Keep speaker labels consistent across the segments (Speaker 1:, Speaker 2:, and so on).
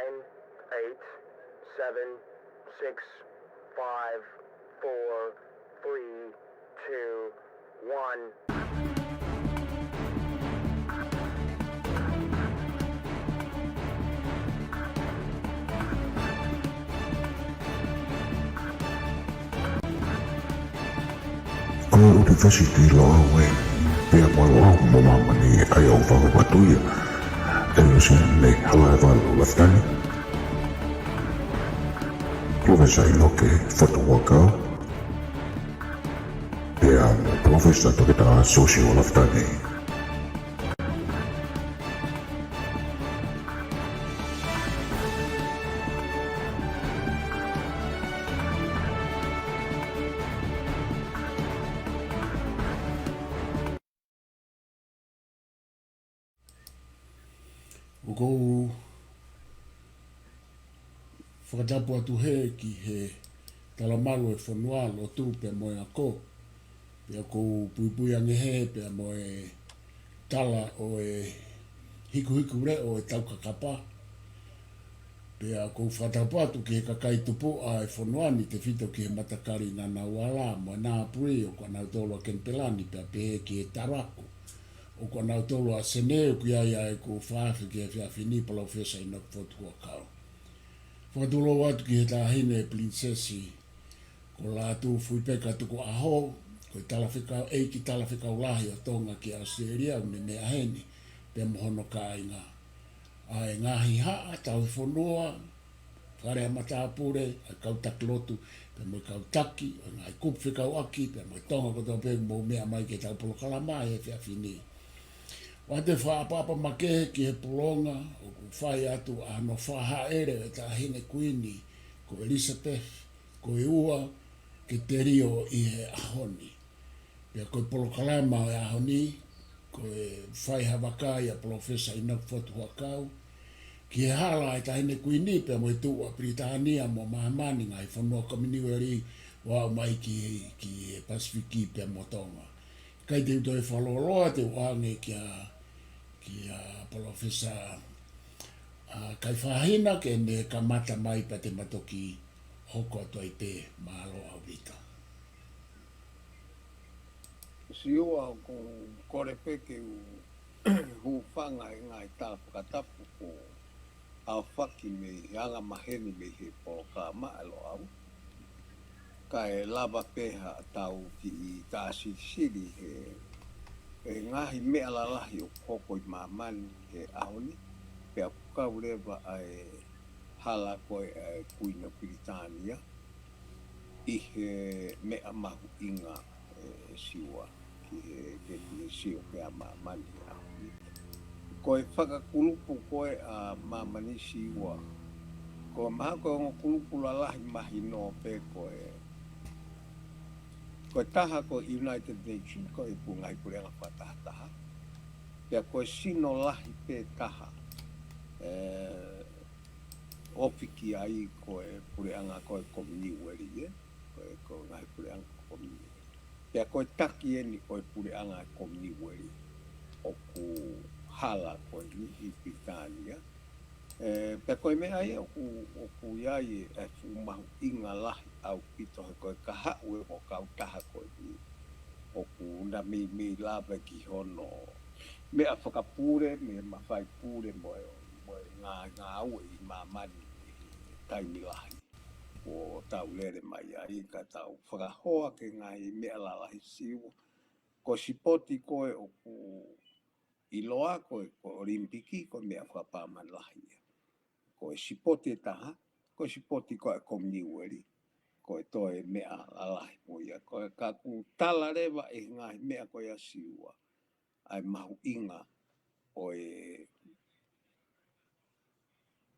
Speaker 1: 8, 7, 6, 5, 4, 3, 2, 1.
Speaker 2: University Lowe pia mwalo mumamani ayo vahu watuia Senee Hala valu waftani Professor Inoke Fotu Hu'akau pia Professor tokita social waftani
Speaker 3: Uko whakatapu atu he ki he talamaru e whanualo tu pe moe ako. Pea kou puipui ange he pea moe tala o e hiku re o e tau kakapa. Pea kou whakatapu atu ki he kakai tupu a e whanuani te whito ki he matakari na nauala moe nā pui o kwa nau tolo ken pelani pea pe ki he taraku. O kwa nau tolo a Senee ki aia e ko whaafi ki e whiawhini Professor Inoke Fotu Hu'akau. Whatulo watu ki he tāhine e prinsesi ko lātu fuipeka tuku aho ko talawhikau eiki talawhikau lahi o tonga ki Australia une mea heni pe mohono ka inga. Ai ngahi haa tau whanua whare matapure ai kautaklotu pe mo kautaki ai kupwhikau aki pe mo tonga koto pe mo mea mai ke tau Polokalama e whiawhini. Wate whaapapa makehe ki he pulonga o ku whai atu a no whaha ere e tāhine Kuini Elisapesi ko e ua ke te rio i he ahoni. Pea ko Polokalama e ahoni ko e whai hawaka a Professor Inoke Fotu Hu'akau ki he Hala e tāhine Kuini pea mo e tua Pritania mo mahamani ngai whanua kominiweri wa mai ki e Pasifiki pea mo tonga. Kai te uto e whaloloa te wange ki a Professor kai whahina ke ne ka mata mai pa te matoki hoko atua i pe mahalo au vita.
Speaker 4: Siua ko kore peke hu whanga e ngai tā whakatapu ko a whaki me anga maheni me he Polokalama alo au. Ka e lava peha tau ki i tā siri he ngahi mea lalahi o koko i mamani he ahoni. Pea kukau rewa ai Hala koe ai Kuini Elisapesi i he mea mahu inga siua ki he siu pea mamani ahoni. Koe whakakulupu koe a mamani siua. Koe maha koe ongo kulupu lalahi mahi no pe koe taha koe United Nations koe pungai kurenga whatahataha. Pea koe sino lahi pe taha ofiki ai koe pureanga koe kominiweri koe ngai pureanga kominiweri. Pea koe taki eni koe pureanga kominiweri o ku Hala koe ni i Britania. Pea koe mea ia o ku iai e fumahu inga lahi au pito he koe kahau e o kautaha koe ni o ku na mi lava ki hono mea whakapure me mawhai pure moe ngā aue i mamani taimi lahi o tau lere mai ai ka tau whakahoa ke ngai mea lalahi siu ko sipoti koe o ku iloa koe ko Olimpiki ko mea whakapaman lahi ko sipoti e taha ko sipoti koe kominiweri ko e toe mea lalahi moia ko ka ku tala rewa e ngai mea koe a siua ai mahu inga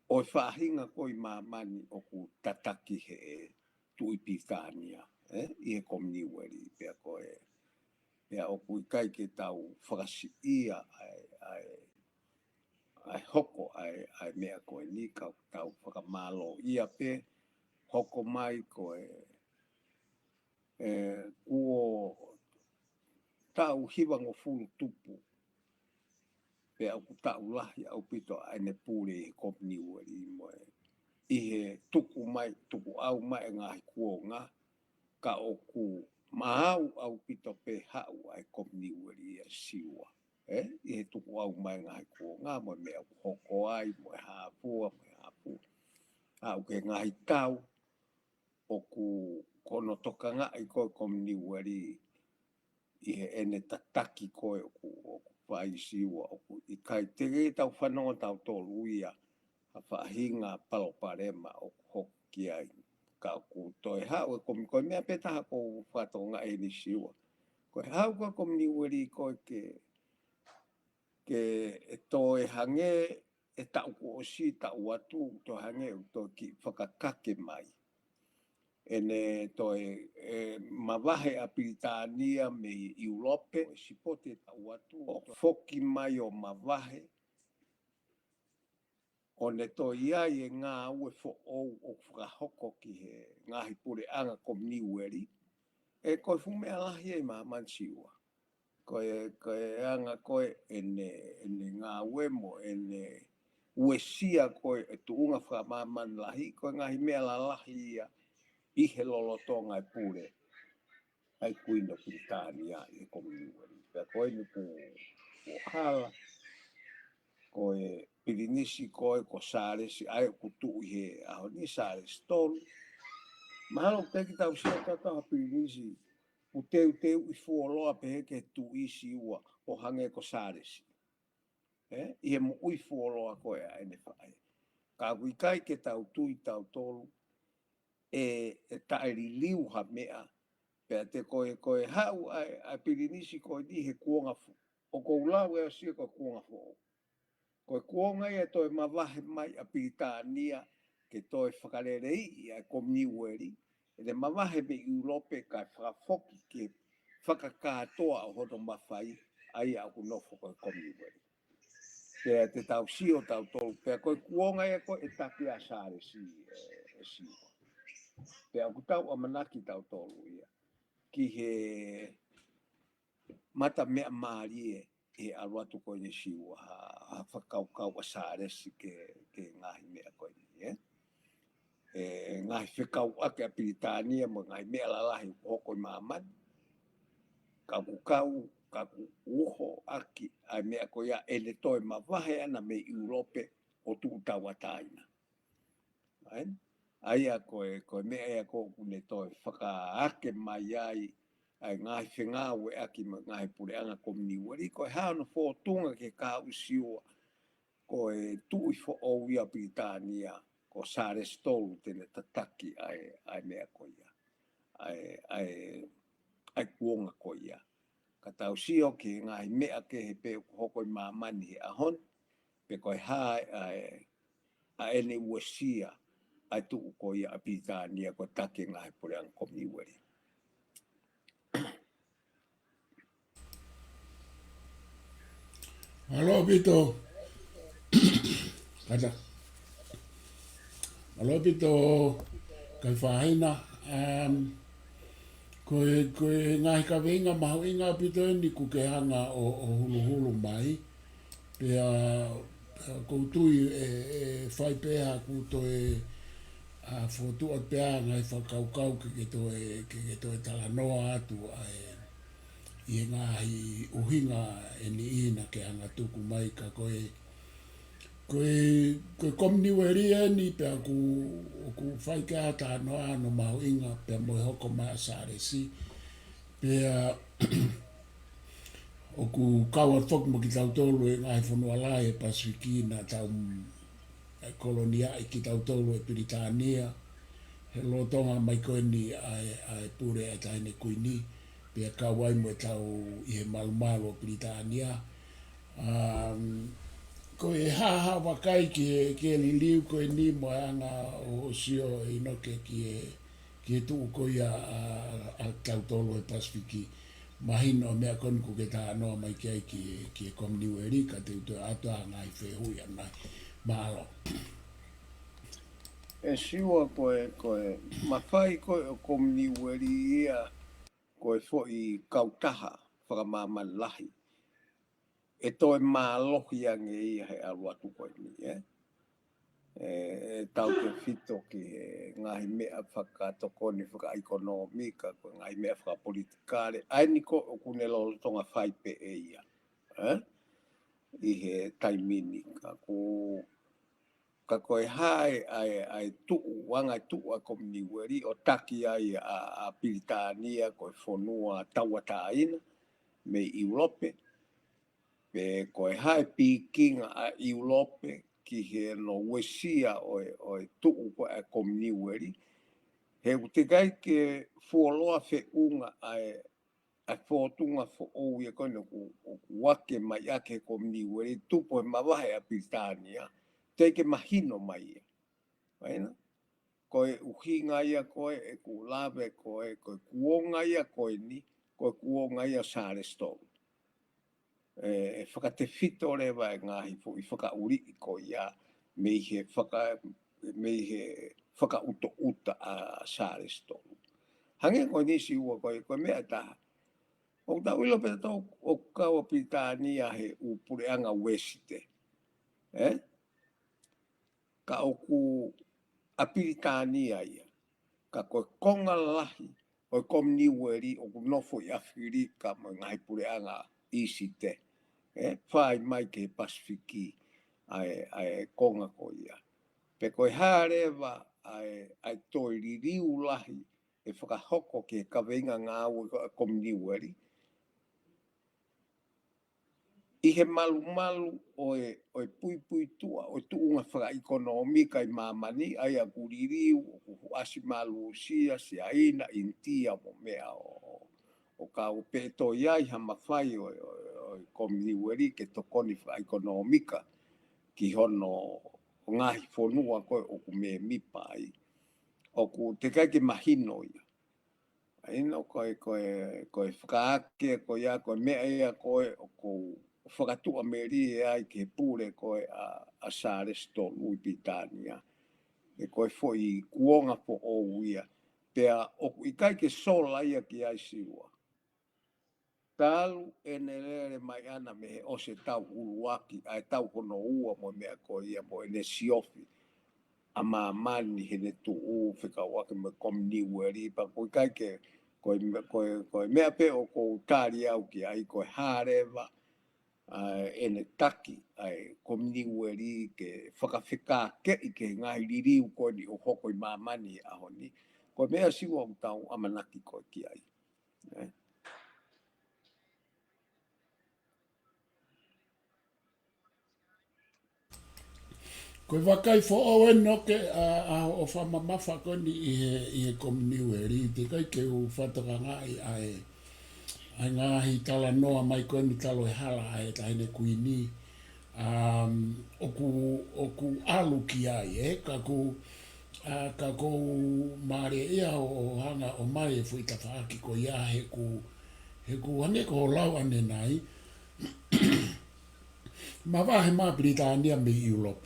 Speaker 4: o whahinga koi mamani o ku tataki he tui Pritania i he kominiweri pea koe pea o ku kai ke tau whakasi ia ai hoko ai mea koe ni ka tau whakamalo ia pe hoko mai koe kuo tau hiwango fulu tupu pe au taulahi au pito ane pule kopni wali mo I he tuku au mai ngā kuonga ka oku mahau au pito pe hau ai kopni wali siwa. I he tuku au mai ngā kuonga mo me au hoko ai mo hapua. Au ke ngā tau oku kono toka ngā I koe kopni wali I he ene tataki koe oku pai siwa oku I kai tere tau whanonga tau tolu ia a whaahinga paloparema oku hoki ai ka oku toi hau koe mea petaha ko whatonga e ni siwa. Koe hau ka komni weri koe ke toi hange e tau ko osi tau atu to hange to ki whakakake mai. Ene toi mawahe a Britania me Inoke sipote tau atu foki mai o mawahe o ne toi ai e ngā ue fo o whakahoko ki he ngāhi pure anga komni weri e koe fume alahi e mansiua. Koe anga koe ene ngā ue mo ene ue sia koe e tuunga whakamaman lahi koe ngāhi mea lalahi ia I he lolotonga e pure ai Kuini Elisapesi komni weri. Pea koe nuku o Hala koe pirinisi koe ko saresi ai kutu he aho ni saresi tolu. Mahalo teki tau sia tata pirinisi uteu I fuoloa pe ke tu isi ua o hange ko saresi. I he mo ui fuoloa koe a ene whae. Ka wikai ke tau tui tau tolu e taeri liu ha mea pea te koe hau ai pirinisi koe ni he kuonga fu. O kou lau e asia koe kuonga fu. Koe kuonga e toi mawahe mai a Britania ke toi whakarerei ai komni weri. E te mawahe me Inoke kai whakafoki ke whakakatoa o hoto mawhai ai au kunofo koe komni weri. Pea te tau sio tau tolu. Pea koe kuonga e koe e taki a sare si e siwa. Pea ku tau amanaki tau tolu ia. Ki he mata mea maarie e aluatu koe ni siwa ha whakaukau a saresi ke ngahi mea koe ni. Ngahi whikau ake a Britania mo ngahi mea lalahi hoko I maman. Kaku uho aki ai mea koe ia ele toi mawahe ana me Inoke o tu tawataina. Aia koe mea ea koe kune toi whakaake mai ai ngahi whengawe aki ngahi pureanga komni weri. Koe hao na Fotunga ke kau siwa koe tui fo o ia Britania ko sare stolu tene tataki ai mea koe ia. Ai kuonga koe ia. Ka tau sio ki ngahi mea ke he pe hoko I mamani he ahon pe koe hae a ene uasia ai tuu ko ia a Britania ko take ngahi pureanga komni weri.
Speaker 3: Alo pito. Kata. Alo pito kai whaina. Koe ngahi ka winga mahu inga pito ni ku ke hanga o hulu mai. Pea koutui e whai pēha kuto a Fotu o pēha ngai whakaukau ke to talanoa atu I ngahi uhinga e ni ina ke hanga tuku mai ka koe komni weri e ni pea ku whai ke ata noa no mahu inga pea moe hoko mai a saresi pea o ku kaua whok mo ki tau tolu e ngai whanua lai e Pasifiki tau kolonia I ki tau tolu e Britania. He lotonga mai koe ni ai pure e taine Kuini. Pea kawai mo tau I he malumalu o Britania. Koe e haha wakai ki e liliu koe ni mo anga o sio Inoke ki e tuu koe a tau tolu e Pasifiki. Mahino mea konu ku ke tā noa mai kia ki e komni weri ka te uto atoa ngai whehui anai maalo.
Speaker 4: E siwa koe mawhai koe o komni weri ia koe fo I kautaha whakamaman lahi. e toi mālohi ange ia he alua tuko ni, tau te fito ki ngahi mea whakatokoni whakaekonomika, ngahi mea whakapolitikare, ai niko o kunelo tonga whaipe e ia, i he taimini, ka koe hae ai tuu, wanga tuu a komniweri, o taki ai a Piritania, koe whonua tauataina, me Europe, pe koe hae pikinga a Europe, ki he no wesia o tuu koe a komniweri, he utekai ke fuoloa fe unga ai fotunga fo o ia koe ku wake mai ake komniweri, tupo he mawahe a Piritania, teke mahino mai ia. Waina? Koe uhinga ia koe e ku lawe koe kuonga ia koe ni, koe kuonga ia Sarestow. E whakate fito rewa e ngahi fo i whakauri i koe ia me he whakauto uta a Sarestow. Hange koe nisi ua koe mea taha. O tau ilo peta tau o kaua Piritania he upureanga wesite. Ka oku a Piritania ia. Ka koe konga lahi o komniweri o ku nofo i Afrika mo ngai pureanga isite. Whai mai ke Pasifiki ai konga ko ia. Pe koe harewa ai toi ririu lahi e whakahoko ke kaweinga ngā ua komniweri. I he malu o pui tua, o tuunga whakaekonomika i mamani, ai a kuririu, o asi malu sia, si aina, intia, mo mea o ka o peto iai hamawhai o komniweri ke tokoni whaekonomika ki hono ngahi whonua koe o ku me mipa ai. O ku te kaike mahino ia. Aina koe whakaake koe ia koe mea ia koe o kou whakatua meri e ai ke pure koe a Sarestow ui Piritania. E koe fo i kuonga po o ia. Pea o i kaike sola ia ki ai siwa. Talu e nerere mai ana me he ose tau uruaki, ai tau hono ua mo mea koe ia mo e ne siofi. A mamani he ne tu whika wake me komniweri, pa koe kaike koe mea pe o kou tari au ki ai koe harewa, ene taki ai komniweri ke whakawhika ke i ke ngai ririu koe ni o hoko i mamani aho ni. Koe mea siwa o tau amanaki koe ki ai.
Speaker 3: Koe wakai fo o Inoke o whamamafa koni i he komniweri, te kai ke u whataka ngai ai ngahi tala noa mai koni talo e Hala ai taine Kuini. Oku alu ki ai, ka ko mare ia o hanga o mai e fuita whaaki ko ia he ku hane ko lau ane nai. Ma wahe ma Piritania me Europe,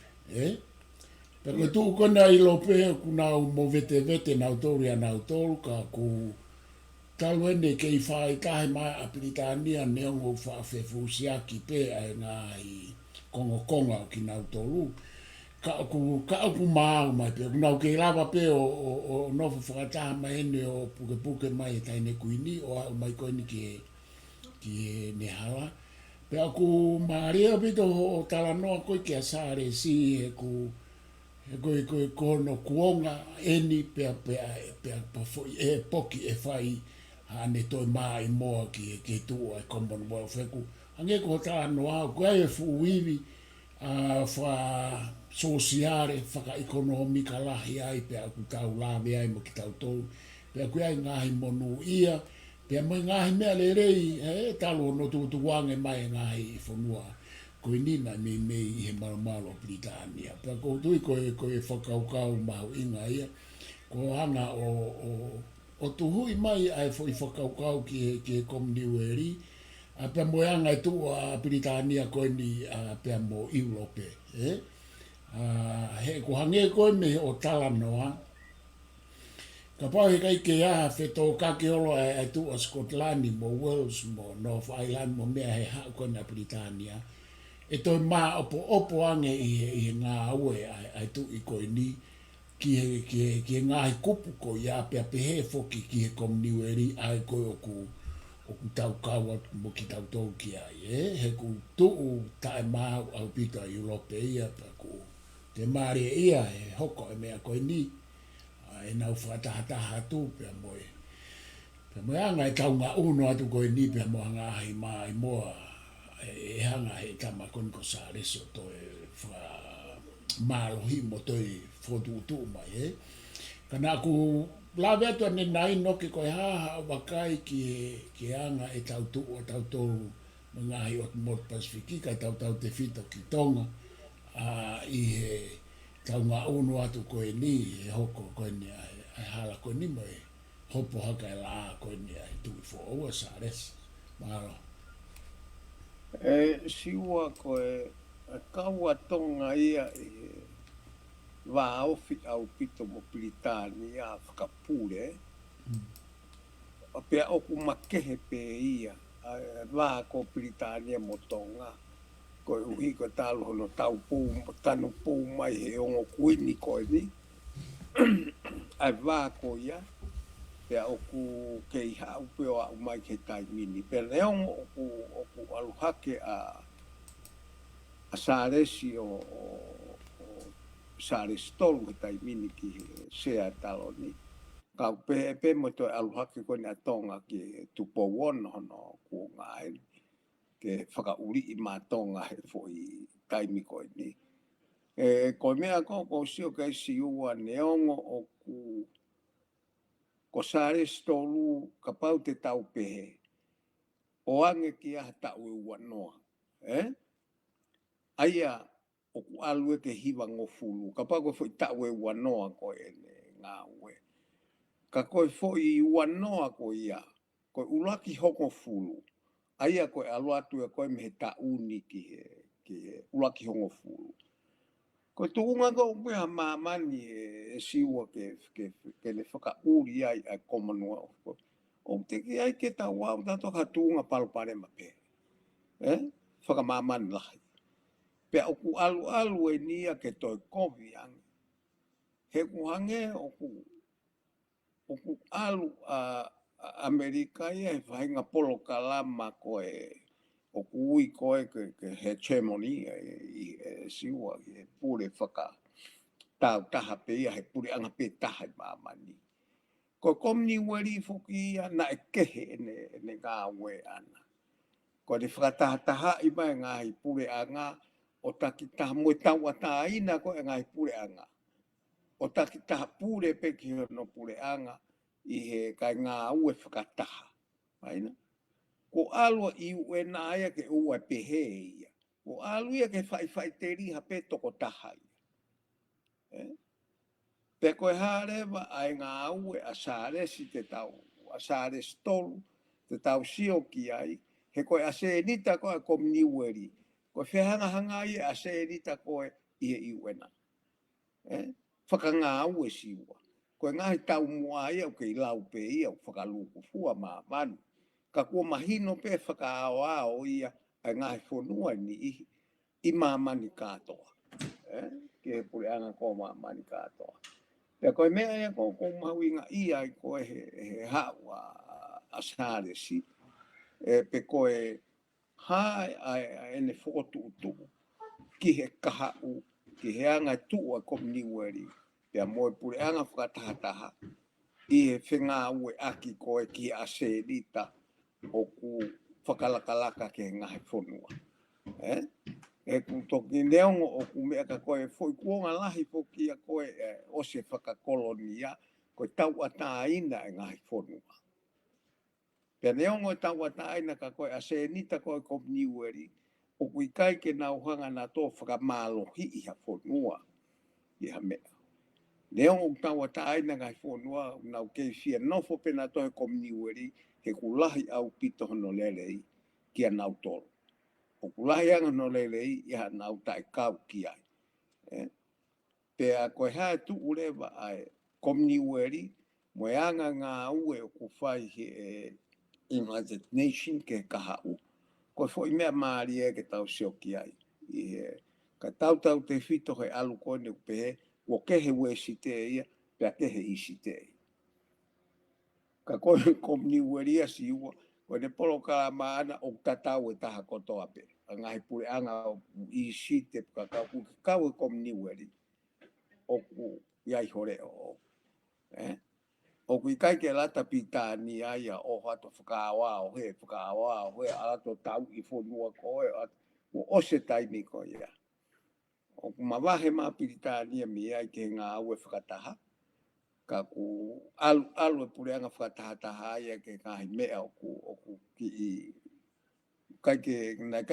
Speaker 3: Pero tu kona Europe ku nau mo vete nau toria nau tolu ka ku talo ene kei whae kahe mai a Piritania neongo whaafefusiaki pe ai ngai konga o ki nau tolu. Ka aku maau mai pe, nau kei lava pe o nofu whakataha mai ene o puke mai e taine Kuini o au mai koini ki ne Hala. Pe aku maaria pito o tala noa koe ki a sare si he koe kono kuonga eni pe pafoi e poki e whai hane toi mai moa ki tua e Commonwealth ku. Ange ko tala noa koe e fuiwi wha sosiare whakaekonomika lahi ai pe aku tau lawe ai mo ki tau tolu. Pe aku ai ngahi monu ia, pe mai ngahi mea le rei, talo no tu wange mai ngahi whanua. Koe nina me i he malo Piritania. Pe ko tui koe whakaukau mahu inga ia. Ko hanga o tuhui mai ai fo i whakaukau ki he komniweri. Pe mo anga i tu a Piritania koe ni pe mo Europe. He ko hange koe me o tala noa. Kapahi kai ke aha whetō kake olo e tu o Scotland mo Wales mo North Island mo mea he hao kona Britania. E toi mā opo ange i he ngā aue ai tu i koe ni ki he ngāhi kupu ko ia pia pehe foki ki he komniweri ai koe o ku tau kawa mo ki tau tau ki ai. He ku tuu tae māu au pita i Europe ia pa ku te maari ia he hoko e mea koe ni. E nau whakatahataha atu pia moe. Pia moe anga e tau ngā uno atu koe ni pia moa ngā hi mai moa e hanga he tama kon ko sa reso to e wha mālohi mo toi Fotu utu mai Kana ku lawe atu ane nai Inoke koe haha o wakai ki anga e tau tu o tau tau mga hi o Mot Pasifiki kai tau te fito ki tonga i he tau ngā uno atu koe ni e hoko koe ni ai hala koe ni mo e hopo haka e la koe ni ai tui fo oua sa res. Maro.
Speaker 4: Siua koe kaua tonga ia wā ofi au pito mo Britania whakapure. Pea oku makehe pe ia wā ko Britania mo tonga. Koe uhi koe talo hono tanu pū mai he ongo Kuini koe ni. Ai wā ko ia. Pea oku kei hau peo au mai ke tai mini. Pea leongo oku aluhake a sāresi o sāresi tolu ke tai mini ki sea talo ni. Kau pe mo toi aluhake koe ni atonga ki tupo wono hono kua ngai. Ke whakauri i mātonga he fo i taimi koe ni. Koe mea ko sio kai siua neongo o ko sāresi tolu ka pau te tau pehe. O ange ki aha tau e ua noa. Aia o ku alue ke hiwa ngofulu. Ka pau koe fo i tau e ua noa koe ne ngā ue. Ka koe fo i ua noa koe ia. Koe ulaki hoko fulu. Aia koe aluatu e koe me he tauni ki he ulaki hongo fulu. Koe tuunga ko upeha mamani e siua ke ne whaka uri ai Commonwealth. O te ki ai ke tau wau tato ka tuunga palopare ma pe. Whaka mamani lahi. Pea oku alu e nia ke toi kovi ange. He kuhange oku alu Amerika ia he whahinga Polokalama koe o kui koe ke he ceremony i siua he pure whaka tau taha pe ia he pure anga pe taha i mamani. Ko komni wari fuki ia na e kehe ne ngā ue ana. Ko te whakataha taha i mai ngā hi pure anga o taki taha moe tau ata ina ko e ngā hi pure anga. O taki taha pure pe ki hono pure anga i he kai ngā ue whakataha. Aina? Ko alua i ue nā ia ke ua pehe ia. Ko alu ia ke whai te riha pe toko taha ia. Pe koe hārewa ai ngā ue a sāresi te tau, a sāresi tolu, te tau sio ki ai, he koe a sēnita koe a komni ueri. Koe whehanga ia a sēnita koe i he iuena. Whaka ngā ue siua. Koe ngahi tau mua ia o kei lau pe ia o whakaluku fua mā manu. Ka kua mahino pe whakaao ia ai ngahi whonua ni i mā mani kātoa. Ke he pure anga ko mā mani kātoa. Pea koe mea ia ko mahuinga ia i koe he hau a sāresi. Pe koe hae ai ene Fotu utu ki he kahau, ki he anga tua komni weri. Pea moe pure anga whakatahataha i he whenga ue aki koe ki a sērita o ku whakalakalaka ke ngahi whonua. E ku toki neongo o ku mea ka koe foi kuonga lahi po ki a koe o se whakakolonia koe tau ata ina e ngahi whonua. Pea neongo e tau ata ina ka koe a sēnita koe komni ueri o kui kai ke nauhanga na tō whakamālohi i ha whonua i ha mea. Neongo tau ata ina ngahi whonua nau kei fia nofo pena tō komni ueri he kulahi au pito hono lelei ki a nau tolo. O kulahi anga no lelei i ha nau tai kau ki ai. Pea koe hae tu urewa ai komni ueri moeanga ngā ue o ku whai he United Nation ke kahau. Ko fo i mea maari e ke tau sioki ai. I he, ka tau te whito he alu kone u pehe, o kehe ue si te ia, pea kehe isi te ia. Ka koe komni ueria si ua, ko ne Polokalama ana o tatau e taha kotoa pe. A ngahi pure anga o isi te kakau, ku kau e komni ueri. O ku iai hore o. O kui kai ke lata pita ni aia o hato whakaawa o he, whakaawa o he, alato tau i whonua koe, o ose taimi koe ia. O ku mawahe mā pita ni a mi ai ke ngā aue whakataha, ka ku alu e pureanga whakataha taha ia ke ngahi mea o ku ki i, kai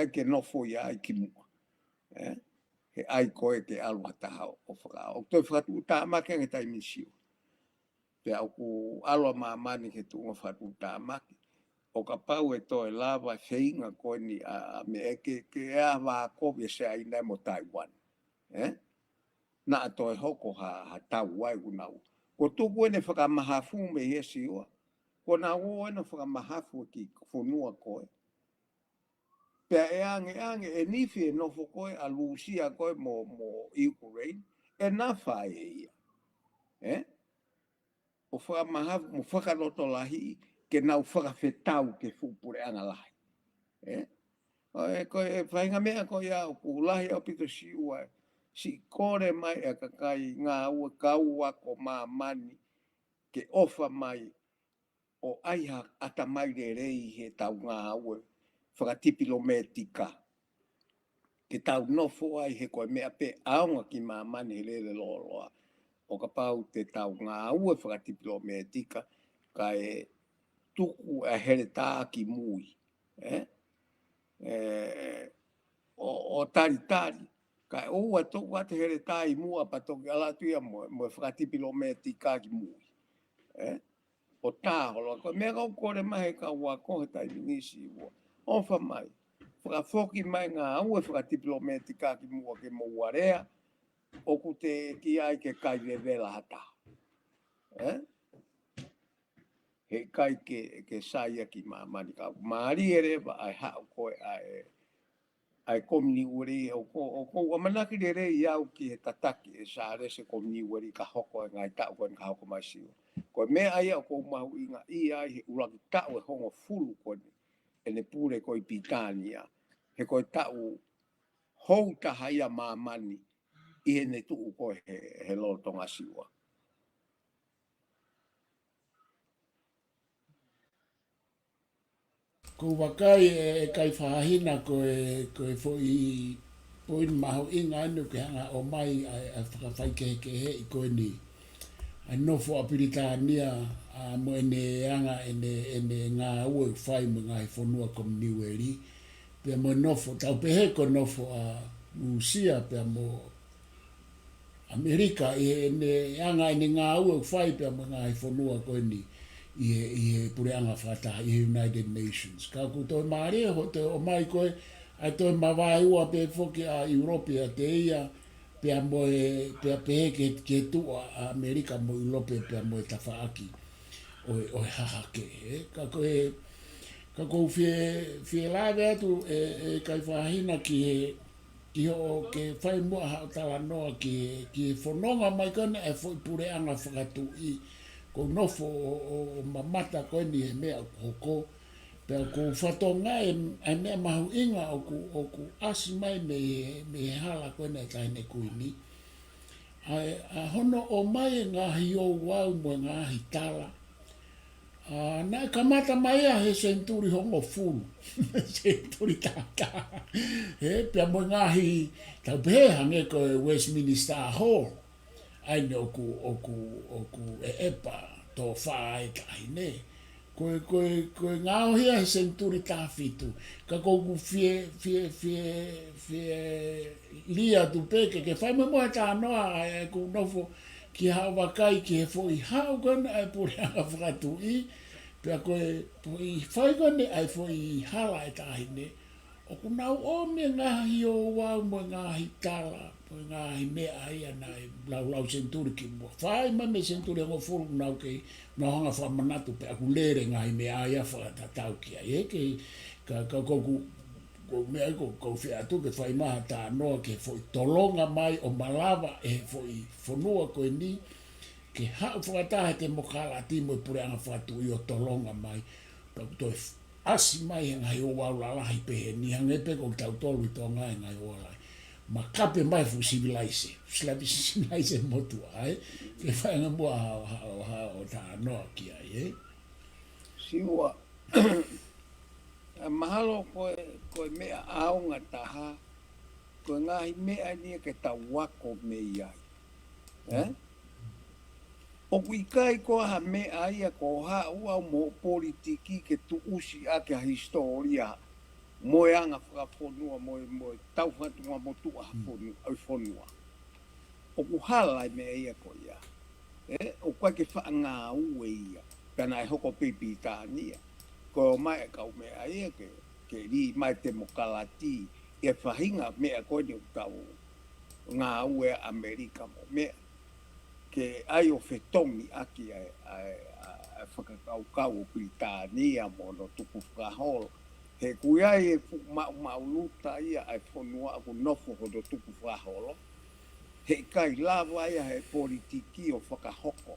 Speaker 4: ke nofo ia ai ki mua. He ai koe ke alu hataha o whakaawa. O toi whakatu tāmake nge taimi siu. Pe au ku aloa mamani ke tunga whatu tāmaki. O ka pau e toi lava whainga koe ni a me eke ke ea wā kovi e se aina mo Taiwan. Na a toi hoko ha tau wai unau. Ko tuku ene whakamahafu me hesi ua. Ko na o ene whakamahafu ki whonua koe. Pea e ange e nifi e nofo koe a lusia koe mo Ukraine. E na whae e ia. O whakamahafu mo whakaloto lahi ke nau whakawhetau ke whupure anga lahi. Koe e whainga mea koe au ku lahi au pito si ua. Si kore mai e kakai ngā ua kau wako mā mani ke ofa mai o aiha ata mai re rei he tau ngā ua whakatipilo me tika. Ke tau nofo ai he koe mea pe aonga ki mā mani he lele loloa. O ka pau te tau ngā ua whakatipilo me tika ka e tuku e here tā ki mui. O tari, ka e oua toku ate here tā i mua pa toki alatuia mo whakatipilo me tika ki mui. O tā holo, ko mea kau kore mahe ka ua kohe tai minisi ua. Ofa mai, whakafoki mai ngā ua whakatipilo me tika ki mua ke mo uarea, o ku te ki ai ke kai vevela hata. He kai ke saia ki mamani ka. Maari ere wa ai hao koe ai komni uri o ko manaki de re iau ki he tataki e sa rese komni uri ka hoko e ngai tau koe ka hoko mai siu. Ko me ai o ko mahu inga i ai he uraki tau e hongo fulu koe e ne pure koe pitania. He koe tau hou taha ia mamani i he ne tuu koe he lotonga siua.
Speaker 3: Ko wakai e kai whahina ko e fo i poin maho inga anu ke hanga o mai a whakawhai ke he i koe ni. Ai nofo apiritania a mo ene anga ene ngā ue whai mo ngā he whonua kom niweri. Pea mo nofo, tau pehe ko nofo a Musia pea mo Amerika i ene anga ene ngā ue whai pea mo ngā he whonua koe ni. I he pure anga whata i United Nations. Ka ku toi maare ho te o mai koe, ai toi mawai ua pe foki a Europea te ia, pea moe, pea pehe ke tua a Amerika mo i lope pea moe tawhaaki o hahake. Ka koe fie lawe atu e kai whahina ki ho ke whai mua hao tala noa ki whanonga mai kone e fo i pure anga whakatu i ko nofo o mamata koe ni he mea hoko. Pea ko whatonga e mea mahu inga o ku asi mai me hala koe nei taine kuini. A hono o mai ngahi o wau mo ngahi tala. Nā kamata mai a he senturi hongo fulu. Senturi taka. Pea mo ngahi tau pehange koe Westminster Hall. Aine oku e epa tō whae kahi ne. Koe ngāo hea he senturi tāwhitu. Ka kouku fie lia tu peke ke whai moe tā noa e ku nofo ki hao wakai ki he fo i hao kone ai pure anga whakatu i. Pea koe i whai kone ai fo i hala e tahi ne. O kuna o me ngahi o wau mo ngahi tala, mo ngahi mea ia nai lau senturi ki mo. Whai ma me senturi ngo furu nau ke na hanga wha manatu pe aku lere ngahi mea ia wha tatau ki ai. Ke ka koku ko mea ko whia atu ke whai maha tā noa ke foi tolonga mai o malawa e foi whanua koe ni. Ke hau whakatahe te mokala timo e pure anga whatu i o tolonga mai. Toi asi mai ngai o wau la lahi pehe ni hangepe ko tau tolu i tō ngai ngai o lai. Ma kape mai fu civilise, slavi civilise motu ai, ke whainga mua o tā noa ki ai,
Speaker 4: Siua, mahalo koe mea aonga taha, koe ngahi mea nia ke tau wako me iai. O kui kai koa ha mea ia ko ha ua mo politiki ke tu usi ake a historia moe anga whakafonua moe tau whatunga mo tu a fonua. O ku hala mea ia ko ia. O kwa ke wha ngā ue ia. Pena e hoko pipi tānia. Ko o mai kau mea ia ke ri mai te mokalati e whahinga mea koe ni tau ngā ue Amerika mo mea. Ke ai o whetongi aki a whakakau o Britania mo no tuku whakaholo. He kui ai e mauluta ia ai whanua aku nofo ho do tuku whakaholo. He kai lawa ia he politiki o whakahoko.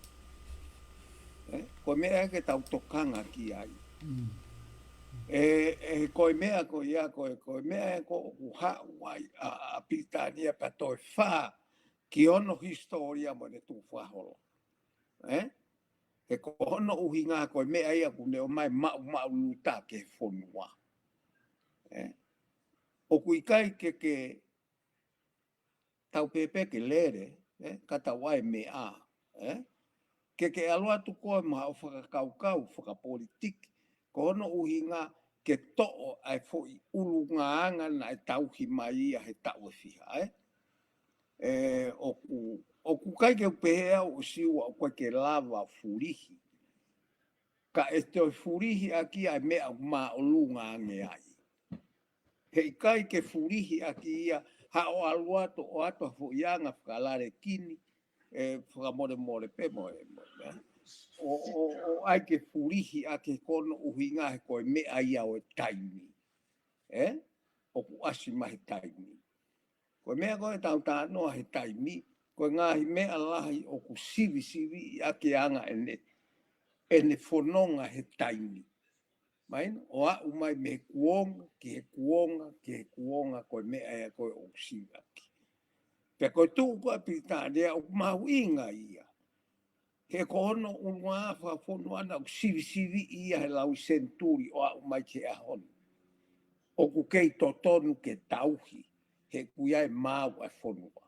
Speaker 4: Ko mea ke tau tokanga ki ai. E koe mea ko ia koe mea ko uha uai a Britania pa toi whaa ki ono historia mo ne tu whaholo. He ko ono uhi ngā koe mea ia ku neo mai mau luta ke whonua. O kui kai ke tau pepe ke lere, kata wai mea. Ke aloa tu koe maha o whakakaukau, whakapolitiki. Ko ono uhi ngā ke to'o ai fwoi ulu ngā anga na e tauhi mai ia he tau e whiha. O ku kai ke upehea o siwa o koe ke lava furihi. Ka e te furihi aki ai mea ma o lunga ange ai. Hei kai ke furihi aki ia ha o aluato o ato fo ianga whakalare kini whakamore pe moe. O ai ke furihi ake kono uhinga he koe mea ia o e taimi. O ku asi mahi taimi. Koe mea koe tau tānoa he taimi, koe ngāhi mea lahi o ku sivi ake anga ene whanonga he taimi. Maina, o a umai me kuonga, ke kuonga, koe mea ea koe o sivi ake. Pe koe tuu koe Britania o mahu inga ia. He kohono unua whakafonuana o sivi ia he lau senturi o a umai ke ahonu. O ku kei totonu ke tauhi. He kuia e mau a whonua.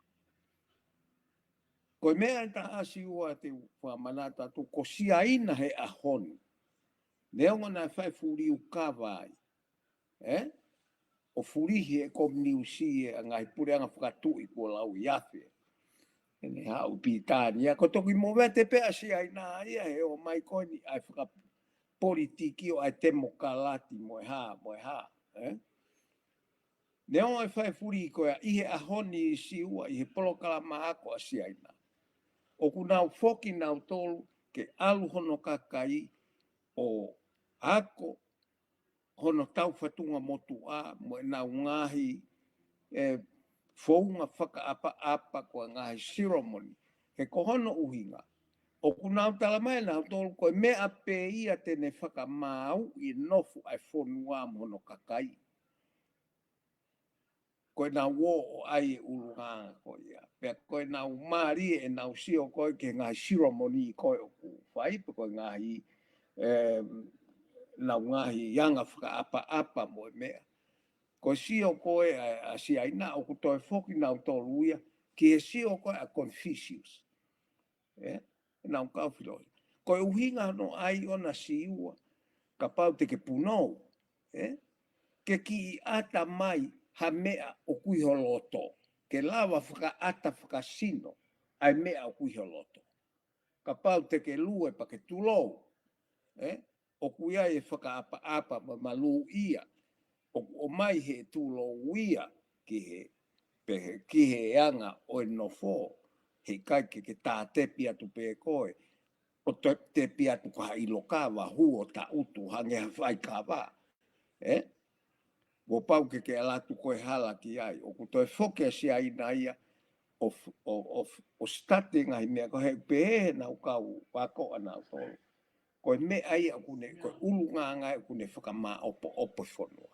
Speaker 4: Koe mea ta asi ua te whamanata tu ko siaina he ahonu. Neonga na whai furi ukawai. O furihi e komni usi e ngai pure anga whakatui ko lau iafe. Ene hau Britania. Ko toki mo te pe asi aina ia he o mai koini ai whakapolitiki o ai demokalati moe ha. Neo ai whai furi koea, ihe ahoni i siua, ihe Polokalama ako a siaina. O ku nau foki nau tolu ke alu hono kakai o ako hono tau whatunga motu a mo e nau ngahi whaunga whakaapa koa ngahi ceremony. He kohono uhinga. O ku nau talamai nau tolu koe mea pe ia tene whakamau i nofu ai whonua mono kakai. Koe nā wō o ai e urunganga koe ia. Pea koe nā umari e nā usio koe ke ngāhi ceremony koe o ku whaipa koe ngāhi nā ngāhi yanga whakaapa moe mea. Koe sio koe a siaina o ku toi whoki nā utoluia ki e sio koe a Confucius. Nā ukawhiroi. Koe uhinga no ai o na siua ka pau te ke punou. Ke ki i ata mai ha mea o kuiholoto. Ke lawa whakaata whakasino ai mea o kuiholoto. Ka pau te ke lue pa ke tulou. O kuia e whakaapa ma malu ia. o mai he tūlo uia ki he anga o e nofo, he kaike ke tā tepi atu pē koe, o tepi atu ka iloka wa hu o ta utu hange hawhai ka wā. Wo pau ke alatu koe hala ki ai, o ku toi foke si ai na ia, o state ngai mea ko he pē na ukau wako ana tolu. Koe me ai a kune, koe ulu ngā ngai kune whakamā opo whanua.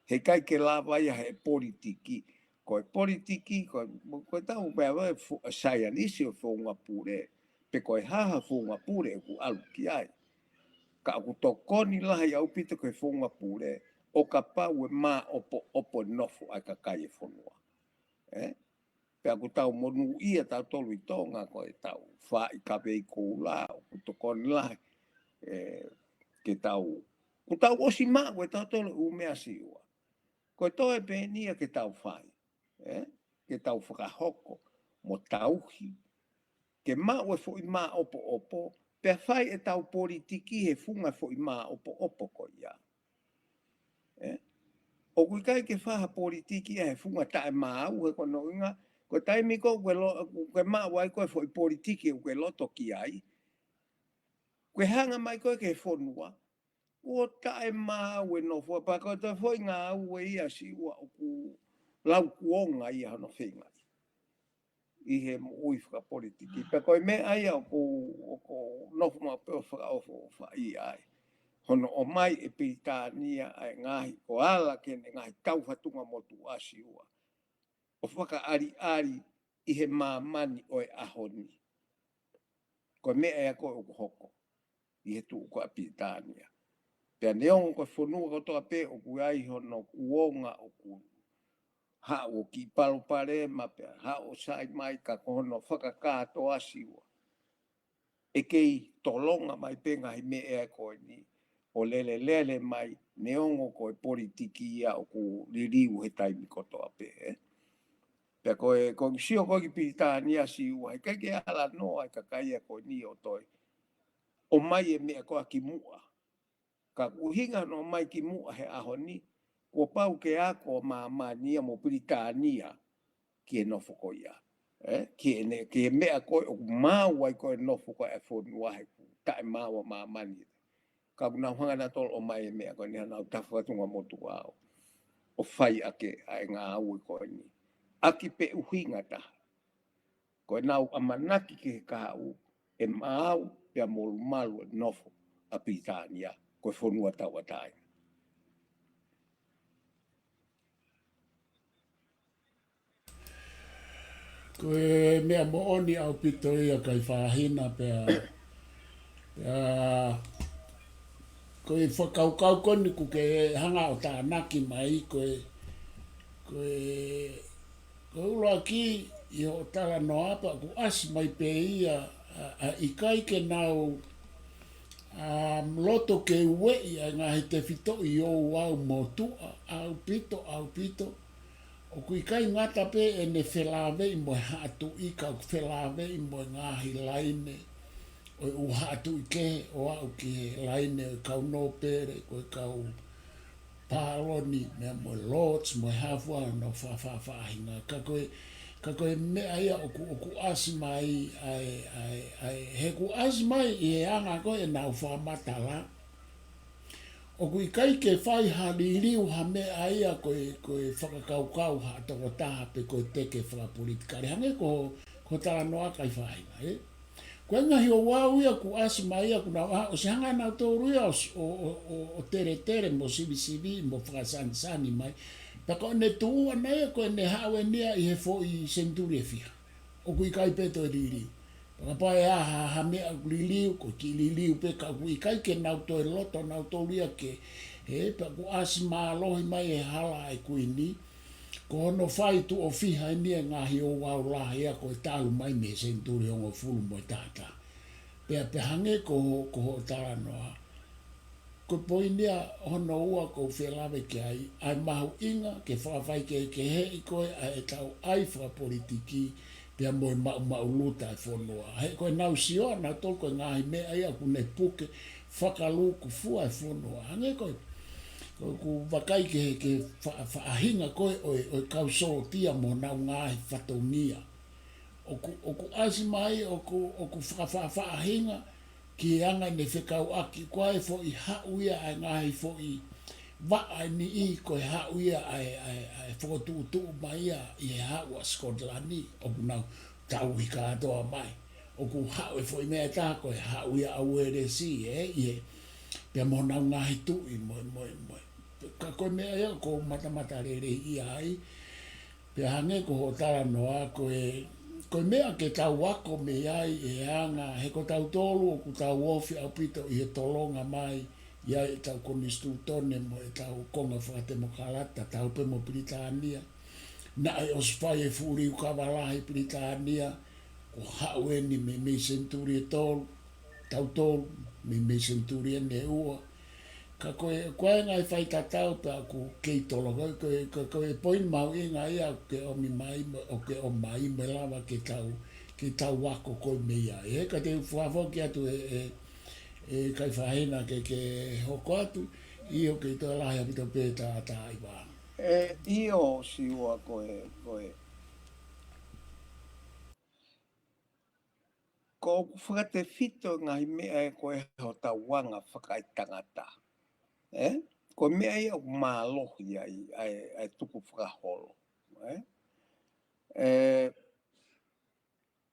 Speaker 4: He kai ke la vai he politiki, koe politiki, koe tau mea wai saia nisi o whonga pure, pe koe haha whonga pure ku alu ki ai. Ka aku tokoni lahi au pita koe whonga pure, o ka pau e mā opo nofo ai ka kai e whanua. Pe aku tau monu ia tau tolu i tonga koe tau wha i kape i kou la, o ku tokoni lahi, ke tau, ku tau osi maa koe tau tolu u mea siua. Koe toe pēnia ke tau whai, ke tau whakahoko, mo tauhi, ke maa ue fo i maa opo, pe whai e tau politiki he funga fo i maa opo koe ia. O kui kai ke whaha politiki he funga tae maa au he kono inga, koe taimiko koe maa wai koe fo i politiki koe loto ki ai, koe hanga mai koe ke whonua, o tae maa ue no fo, pa koe ta fo i ngā ue ia si ua o ku lau kuonga ia hano whinga. I he mo ui whaka politiki, pa koe me ai au ko nofu ma peo whaka ofa i ai. Hono o mai e Pitania ai ngahi ko ala kene ngahi tau whatunga motu asi ua. O whaka ari i he mamani o e ahoni. Koe me ai a koe o hoko, i he tu ko a Pitania. Pea neongo koe whanua kotoa pe o ku ai hono kuonga o ku ha o ki palo pare ma pea ha o sai mai ka kono whakakato asiwa. E kei tolonga mai penga hi me ea koe ni o lele mai neongo koe politiki ia o ku liriu he taimi kotoa pe. Pea koe sio koe ki Pitania siwa, he kai ke ala noa ka kaia koe ni o toi. O mai e mea koe ki mua. Ka uhinga no mai ki mua he ahoni, ko pau ke ako mamania mo Britania ki e nofo ko ia. Ki e mea koe o mau ai koe nofo ko e whonua he tae maua mamani. Ka kuna hanga na tolo o mai e mea koe ni hana tafatunga motu au. O whai ake ai ngā aui koe ni. Aki pe uhinga taha. Koe nau amanaki ki he kāu e mau pia molu malu nofo a Britania. Koe whonua tau atai.
Speaker 3: Koe mea mo oni au pito ia kai whahina pea koe whakaukau koni ku ke hanga o tā naki mai koe uloa ki i ho tala no apa ku asi mai pe ia i kai ke nau loto ke ue ia ngahi te fito i o au motua au pito o kui kai ngata pe e ne whelawe i mo hatu i ka whelawe i mo ngahi laine o u hatu i ke o au ki laine o kau no pere o kau paloni me mo lots mo hafua no whawhawhahinga ka koe mea ia o ku asi mai he ku asi mai i he anga koe e nau whamatala o kui kai ke whai haliriu ha mea ia koe whakakaukau ha toko taha pe koe teke whakapolitikari hange ko tala noa kai whahinga koe ngahi o wau ia ku asi mai ia kuna o se hanga nau tōru ia o tere mo sivi mo whakasanisani mai pa koe ne tuua nei koe ne hawe nia i he fo i senturia fiha o kui kai peto e liriu ka pae ha mea liliu ko ki liliu pe ka kui kai ke nau to e loto nau to lia ke pa ku asi mālohi mai e hala e kuini ko hono whai tu o fiha e nia ngahi o wau laha ia ko e talu mai me senturi hongo fulu mo e tata pe hange ko ho tala noa ko poinia hono ua ko whelawe ke ai mahu inga ke whawhai ke he i koe e tau ai whakapolitiki pia mo mauluta e whonua. He koe nau sioa na tol koe ngahi mea ia kune puke whakaluku fua e whonua. Hange Ku wakai ke whaahinga koe o kau so tia mo nau ngāhi whatongia. Oku asi mai oku whaahinga ki anga ne whekau aki koe fo i hauia ai ngahi fo i wa ni i koe hauia ai Fotu mai i haua Skotlani oku nau tau i katoa mai. Oku hau e fo i mea tā koe hauia au ere si i pia mo nau ngahi tui moi. Ka koe mea ia ko mata rere i ai. Pia hange ko ho tala noa koe mea ke tau wako me ai e anga he ko tau tolu o ku tau ofi au pito i he tolonga mai ia e tau konistu tone mo e tau konga whakate mo kalata tau pe mo Britania. Na e ospai e furi u kawalahi Britania o haue ni me senturi e tolu tau tolu me senturi e ne ua. Ka koe ngai whai tatau pa ku kei tolo koe poin mau inga ia ke o mi mai o ke o mai me lava ke tau wako koe me ia. E ka te whawhoki atu e kai whahena ke hoko atu i o ke toa lahi apito pēta a tā iwa.
Speaker 4: Io siua koe ko whakate whito ngai mea e koe ho tau wanga whakai tangata. Ko mea ia o mālohi ai tuku whakaholo.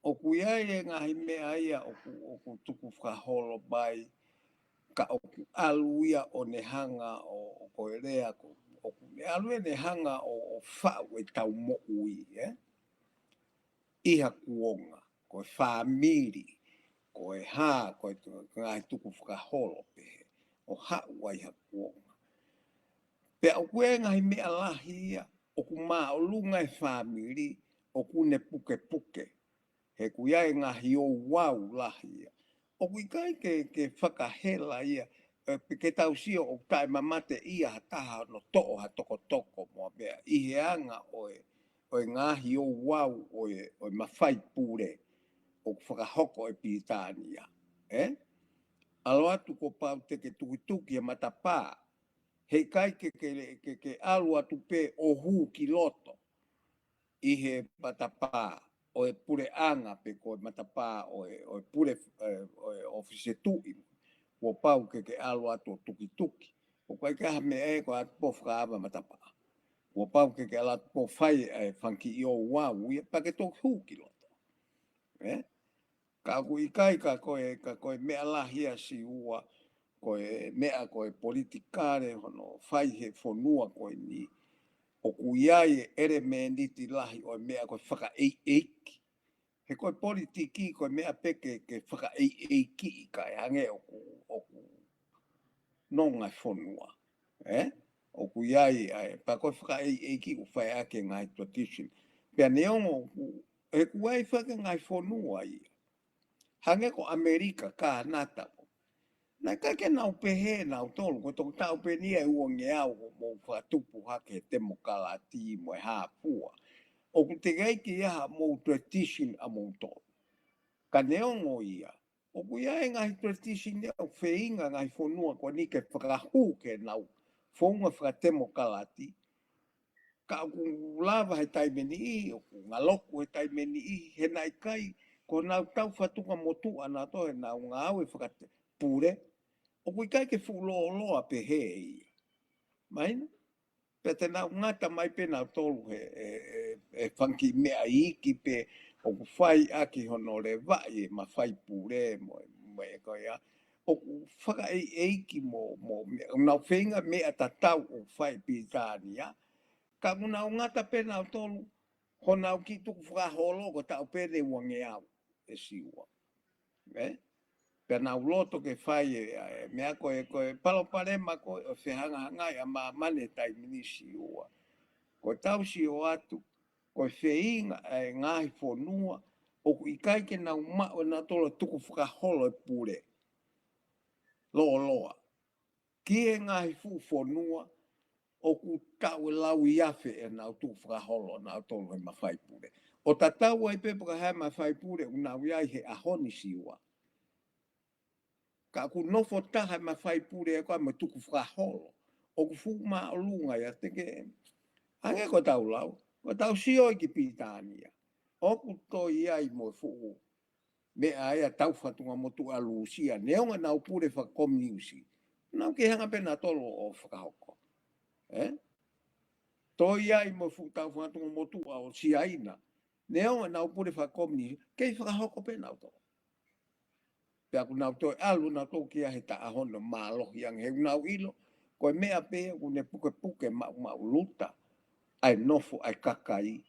Speaker 4: O kuia e ngahi mea ia o tuku whakaholo bai ka o aluia o ne hanga o koe rea o aluia ne hanga o whau e tau mo ui. Iha kuonga, koe whamiri, koe hā, koe ngahi tuku whakaholo pehe. O hau ai ha kuonga. Pe o kue ngahi mea lahi ia, o ku maa o lunga e whamiri, o ku ne puke. He kuia e ngahi o wau lahi ia. O kui kai ke whakahela ia, ke tau sio o tae mamate ia hataha no to'o ha toko mua mea. Ihe anga oe ngahi o wau oe mawhai pure, o whakahoko e Pitania. Alo atu ko pau te ke tuki e matapā, he kai ke alu atu pe o hū ki loto i he matapā o e pure anga pe ko matapā o e pure ofise tui o pau ke alu atu tuki o kai ka me e ko atu po whakaava matapā o pau ke ala atu po whai whanki i o wau i pa ke tō hū ki loto ka kui kai ka koe mea lahia si ua koe mea koe politikare hono whai he whonua koe ni o kuiai ere me niti lahi o mea koe whaka eiki. He koe politiki koe mea peke ke whaka eiki i kai hange o ku nonga whonua. O kuiai pa koe whaka eiki u whai ake ngai tradition. Pea neongo he kuai whaka ngai whonua i. Hange ko Amerika ka nata. Na kake nau pehe nau tolu, ko tō tau pe nia uonge au mo whatupu hake te mo kalati mo e hāpua. O ku te geiki iaha mo tradition a mo tolu. Ka neongo ia. O ku ia e ngahi tradition ia o wheinga ngahi whonua ko ni ke whakahu ke nau whonga whakate mo kalati. Ka ku lava he taimeni i, o ku ngaloku he taimeni i, he nai kai, ko nau tau whatuka motu ana to he nau ngau e whakate pure. O kui kai ke loa pe hei. Maina? Pe te nau ngata mai pe nau tolu e whanki mea iki pe o ku whai aki hono le vai ma whai pure mo e koia. O ku whaka eiki mo nau whenga mea tatau o whai Pitania. Ka ku nau ngata pe nau tolu ho nau ki tuku whakaholo ko tau pe ne wange au e siua. Pea nau loto ke whai mea koe paloparema koe o whehanga hangai a maa mane tai minisi ua. Koe tau si o atu, koe wheinga ngahi whonua, o ku ikai ke nau mao na tolo tuku whakaholo e pure. Loa. Ki e ngahi whonua, o ku tau e lau iafe e nau tuku whakaholo nau tolo he mawhai pure. O tatau ai pepuka hea mawhai pure, unau iai he ahoni si ua. Ka ku nofo taha ma whai pure e koe ma tuku whakaholo. o fuma o lunga ya teke ange ko tau lau ko tau sio ki pitania o ku to ia I mo fu me aia tau fatunga motu a lusia neonga na upure fa komniusi na ke hanga pena tolo o whakahoko to ia I mo fu tau fatunga motu a o siaina neonga na upure fa komni ke whakahoko pena to pe aku nau to alu na to kia he ta ahono malo yang he nau ilo ko mea pe ku ne puke ma luta ai nofo ai kakai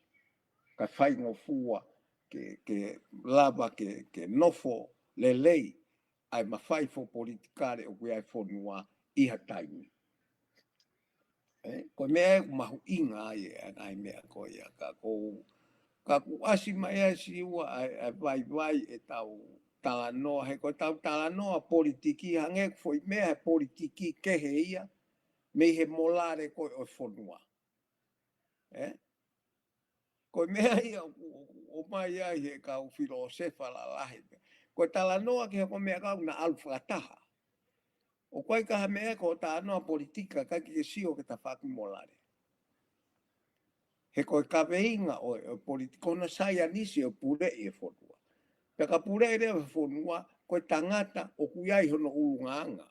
Speaker 4: ka fai ngo fua ke lava ke nofo le lei ai ma fai fo politikare o kui ai fonua I hataimi ko mea mahu inga ai mea ko ia ka ku asi mai si ua ai vai e tau talanoa he ko tau talanoa politiki hange foi mea politiki ke he ia me he molare ko o fonua ko mea ia o mai ai he ka u filosefa la lahe ko talanoa ke ko mea ka una alfa taha o koe ka mea ko talanoa politika ka ki sio ke ta faku molare he koe ka veinga o politiko na saya nisi o pure e fonua pe ka pure e fonua ko tangata o kuiai hono ulunganga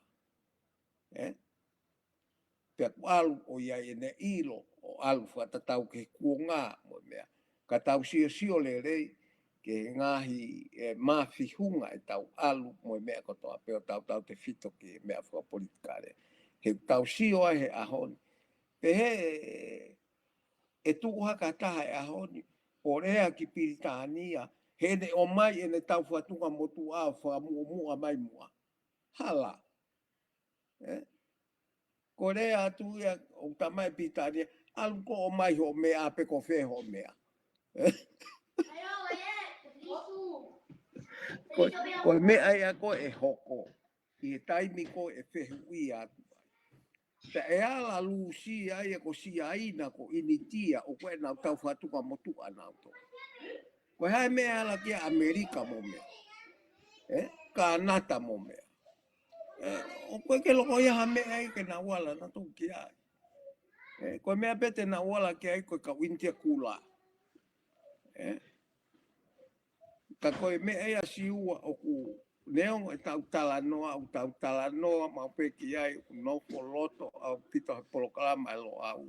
Speaker 4: pe alu o ia ene ilo o alfa tatau ke kuonga mo mea ka tau sio le rei ke ngahi mafi hunga e tau alu mo mea ko toa pe o tau te fito ke mea fua politikare he tau sio ai he ahoni pe he e tuku haka taha e ahoni o rea ki Piritania he ne o mai ene tau fuatunga motu a fua mua mai mua hala Korea atu ia o tamai Piritania alu ko o mai ho mea ape ko fe ho mea ko mea ia ko e hoko I taimi ko e fehu ia te e ala lusi ai ko si aina ko initia o koe nau tau fatuka motu anau to ko hai mea ala kia Amerika mo mea Kanata mo mea o koe ke loko ia ha mea ai ke na wala na tu kia ko mea pete na wala kia ai ko ka wintia kula ka koe mea ia si ua o ku neong e tau talanoa ma peki ai no loto au pito Polokalama lo au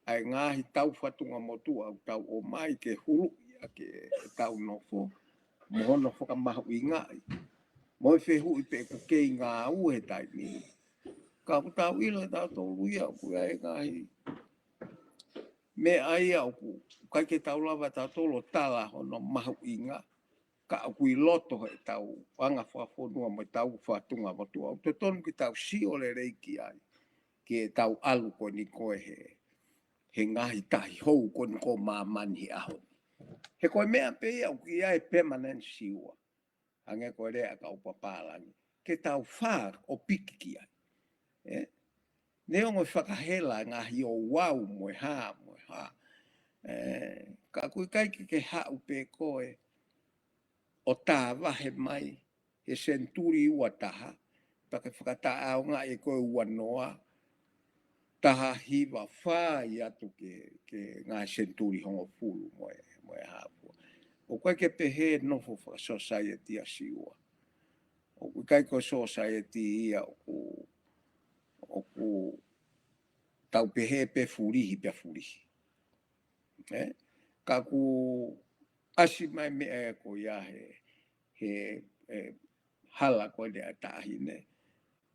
Speaker 4: ai ngahi tau fatunga motu au tau o mai ke hulu ia ke tau nofo mohono foka mahu inga mo fe hu pe ku ke nga u he tai ni ka tau ilo tau tolu ia ku ai ngahi me ai au ku kai ke tau lava tau tolo tala hono mahu inga ka kui loto he tau anga whafonua mai tau whatunga motu au te tonu ki tau si ole reiki ai ki tau alu ko ni koe he ngahi tahi hou ko ni ko mamani aho he koe mea pe au ki ai permanent siua ange koe rea ka upapalangi ke tau whar o piki ki ai neongo whakahela ngahi o wau moe ha ka kui kai ke hau pe koe o tā wahe mai he senturi ua taha pake whakata au ngā e koe ua noa taha hiwa whai atu ke ngā senturi hongo fulu moe hapua o koe ke pehe nofo wha society a siua o koe kai koe society ia o ku tau pehe pe furihi pe furihi ka ku asi mai mea ko ia he hala ko de atahine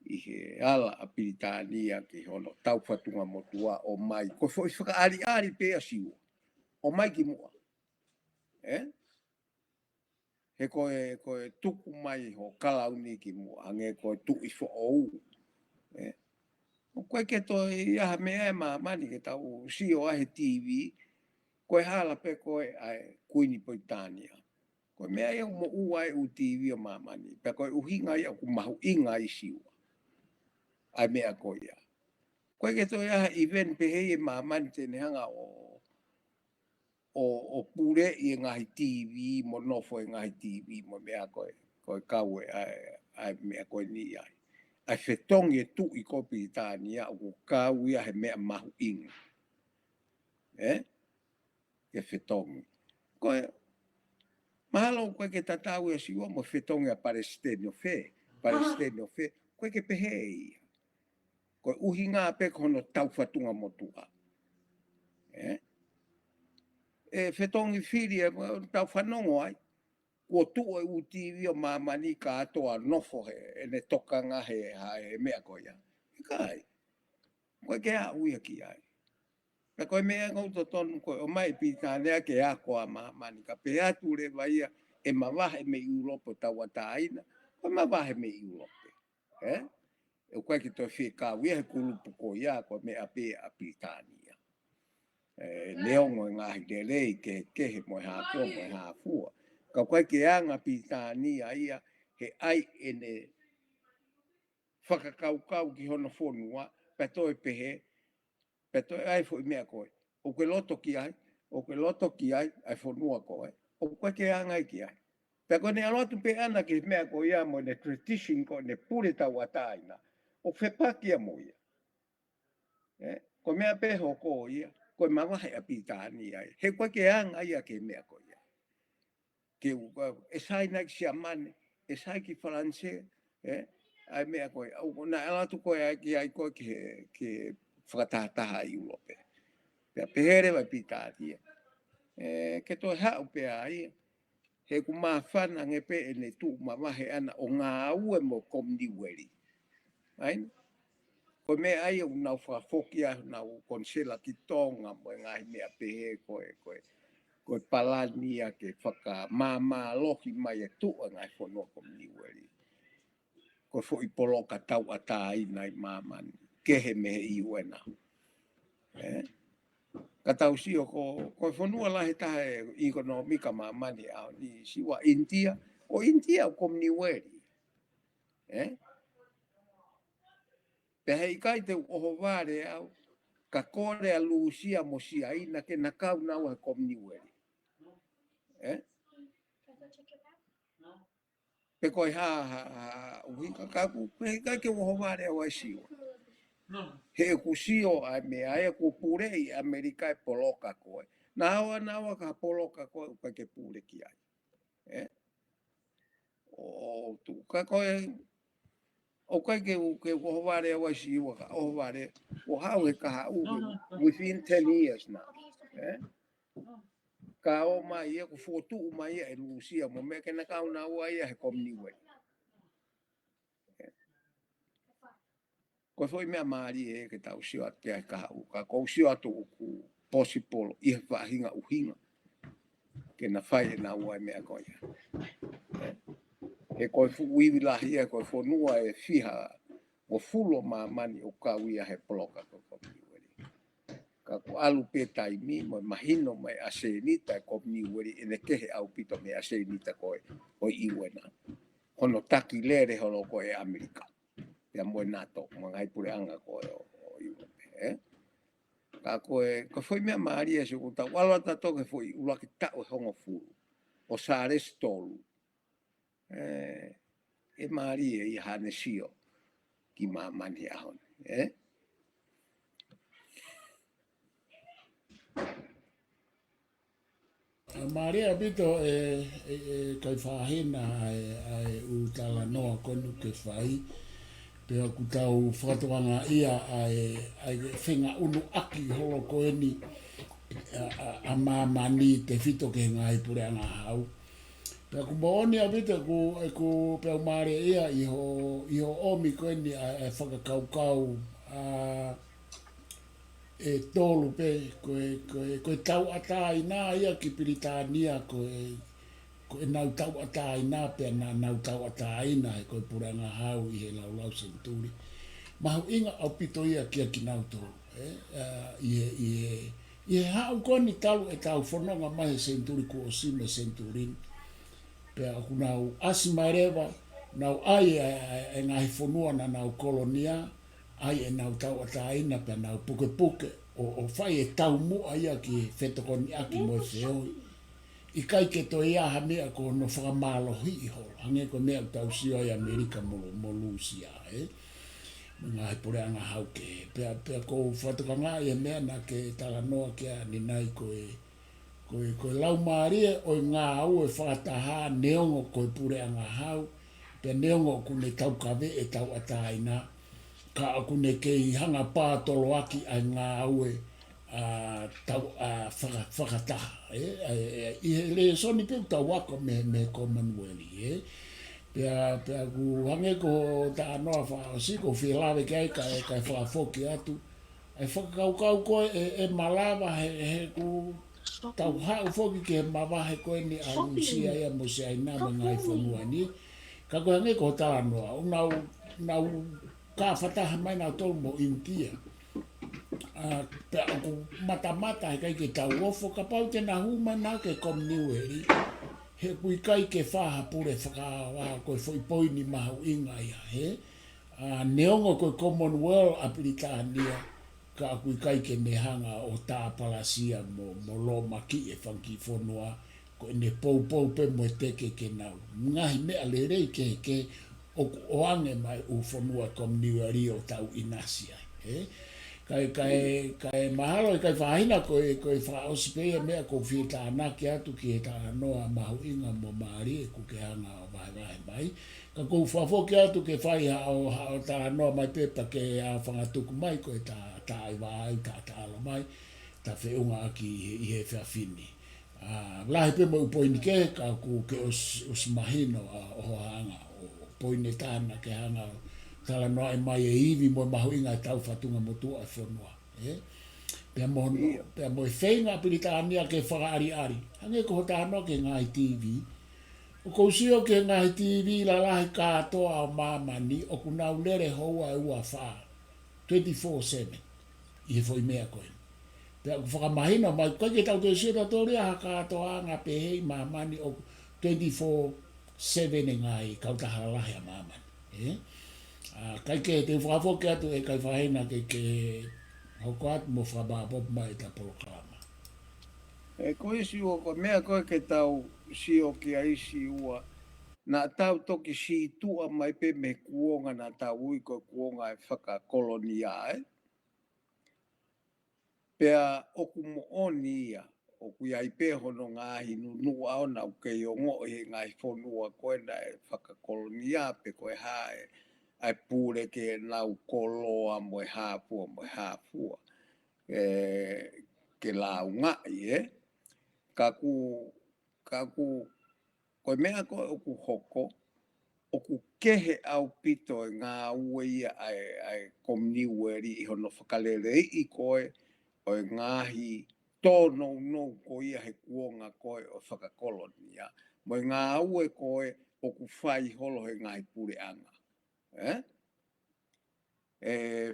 Speaker 4: I he ala a Piritania ki hono tau fatunga motua o mai ko foi whaka ari pe asiu o mai ki mua he koe tuku mai ho kalauni ki mua ange koe tuki fo ou o koe ke to ia mea mani ke tau sio a he TV koe hala pe koe ai Kuini Elisapesi ko mea ia mo ua e u TV o mamani pe koe uhinga ia ku mahu inga I siua ai mea koe ia koe ke to ia event pe hei e mamani tene hanga o pure I ngahi TV mo nofo ngahi TV mo mea koe kau ai mea koe ni ai ai fetongi e tu i ko Pitania o kau ia he mea mahu inga. Ke fetongi. Koe, mahalo koe ke tatau e siwa mo fetongi a Palestino fe. Palestino fe, koe ke pehe ia. Koe uhi ngā pe kono tau whatunga motua. Fetongi whiri e tau whanongo ai. Ko tu e uti vio mamani ka atoa nofo he, e ne tokanga he mea koia. Kai, koe ke a uia ki ai. Ka koe mea ngau to tonu koe o mai Pitania ke a koa mamani. Ka pe atu le vaia e mawahe me Europe tau ataina. Koe mawahe me Europe. E koe ki toi whika uia he kulupu ko ia koe mea pe a Pitania. Leongo ngahi de lei ke kehe mo hapua mo hapua. Ka koe ke anga Pitania ia he ai ene whakakaukau ki hono whonua, pe toi pehe, pe toi ai fo i mea koe. O ke loto ki ai, ai whonua koe. O koe ke anga ki ai. Pe koe ne alotu pe ana ki mea koe ia mo ne tradition koe ne pure tau ataina. O whepakia mo ia. Ko mea peho ko ia, koe mawahe a Pitania ia. He koe ke anga ia ke mea koe ia. Ke e sai na ki siamane, e sai ki Faranse, ai mea koe, na alatu koe ai koe ke whakatahataha i Urope. Pea pehere vai Pitania. Ke toi hau pea ai, he ku mawhana nge pe e ne tu mawahe ana o ngā ue mo komniweri. Aina? Koe mea ai o nau whakafokia, nau konsela ki tonga mo e ngai mea pehe koe palania ke whaka māmā lohi mai e tu a ngai whanua komniweri. Koe fo i poloka tau atai nai mamani, kehe mehe i uena. Ka tau sio koe whanua lahe tahe economika mamani au ni siwa India, o India o komniweri. Pehe i kai te oho ware au, ka kore a luusia mo sia ina ke nakau nau he komniweri. Pe koe uhinga kaku, pe kai ke oho ware au ai siwa. He ku sio ai mea e ku pure i Amerika e poloka koe. Nawa ka poloka koe uka ke pure ki ai. O tu ka koe, o kai ke oho ware au ai siwa ka oho ware, o hau he ka hau within 10 years now. Ka o mai e ku Fotu mai e Lucia mo me ke na kau na ua ia he komniweri. Ko foi mea maari e ke tau sio ate ai ka hau. Ka kou sio atu ku possible i he whahinga uhinga. Ke na whai e na ua e mea koia. He koe fuiwi lahi e koe whanua e whiha o fulo mamani o kawia he poloka ko komniweri. Ka ku alu pe taimi mo mahino mai asenita e komniweri e ne kehe au pito me asenita koe o iwena. Hono taki lere hono koe Amerika. Pea moe nato, mo ngai pure anga koe o Iurope. Ka koe foi mea maari e suku tau wala tato ke foi ulaki tau e hongo furu. O sāres tolu. E maari e i hane sio ki mamani ahon.
Speaker 3: Maria bito kai whahena ai utala noa konu ke whai. Pea ku tau whakatoanga ia ai whenga unu aki holo koeni a mamani te whito ke ngai pure anga hau. Pea ku maoni a bito ku pea maare ia iho omi koeni a whakakaukau e tolu pe koe tau atai nā ia ki Piritania koe nau tau atai nā pe nau tau atai nā koe puranga hau i he lau senturi. Mahu inga au pito ia kia ki nau tolu. I he hau koni talu e tau whanonga mai senturi ku o sime senturin. Pea ku nau asimarewa, nau ai e ngahi whanua na nau kolonia, ai e nau tau ataina pe nau puke o whai e tau mua ia ki whetokoni aki mo se oi. I kai ke to ia ha mea ko no whakamalo hi holo. Hange ko mea tau sio i Amerika mo Lucia. ngai pore anga hau ke pe ko whatukanga e mea na ke tala noa kia ni nai koe lau maarie o ngā au e whakataha neongo koe pure anga hau pe neongo kune tau kawe e tau ataina ka kune kei hanga pātolo aki ai ngā au e tau whakataha i le soni pe tau wako me Commonwealth pea ku hange ko ta noa wha si ko whilawe kai kai whakafoki atu ai whakakau koe e malawa he ku tau hau foki ke mawahe koe ni au sia ia mo se ai nama ngai whanua ni ka koe hange ko ta noa nau ka whataha mai nau tolu mo India pe aku mata he kai ke tau ofo ka pau te na huma na ke Commonwealth he kui kai ke whaha pure whakawa koe whoi poini mahu inga ia he neongo koe Commonwealth Apirikania ka kui kai ke nehanga o tā palasia mo lo maki e whanki whonua ko ne pou pe mo teke ke nau ngahi mea le rei ke o ange mai u whonua Commonwealth o tau inasia he kai mahalo kai whahina koe whaosipea mea ko whieta anake atu ki e tā noa mahu inga mo maari e ku ke hanga o vahe mai ka kou whafo ke atu ke whai hao tā noa mai pepa ke a whangatuku mai koe tā ai wāau tā alo mai tā whiunga aki i he whiawhini lahi pe mo upoini ke ka ku ke os mahino o hanga o poine tāna ke hanga o tala noa e mai e iwi mo mahu inga e tau whatunga mo tua e whanua. Pea mo e whainga Piritania ke whakaari. Hange ko hota no ke ngai TV. O kousio ke ngai TV la lahi katoa o mamani o kunau lere houa e ua whaa. 24/7. I he foi mea koe. Pea ku whakamahina mai koe ke tau te sira toria ha katoa ngā pehei mamani o 24/7 e ngai kautaha lahi a mamani. Kai ke te whakafoke atu e kai whahena ke hoko atu mo whababop mai ta Polokalama.
Speaker 4: E koe si ua koe mea koe ke tau si o ki aisi ua na tau toki si tua mai pe me kuonga na tau ui koe kuonga e whakakolonia Pea oku mo oni ia o kui ai pe hono ngahi nunua o na uke i o ngo i ngai whonua koe na e whakakolonia pe koe hae ai pūre ke nau koloa mo e hāpua ke lau ngai kaku koe mea koe oku hoko oku kehe au pito e ngā ue ia ai Commonwealth i hono whakalere i koe o ngahi tono no ko ia he kuonga koe o whakakolonia mo ngā ue koe oku whai holo he ngai pure anga.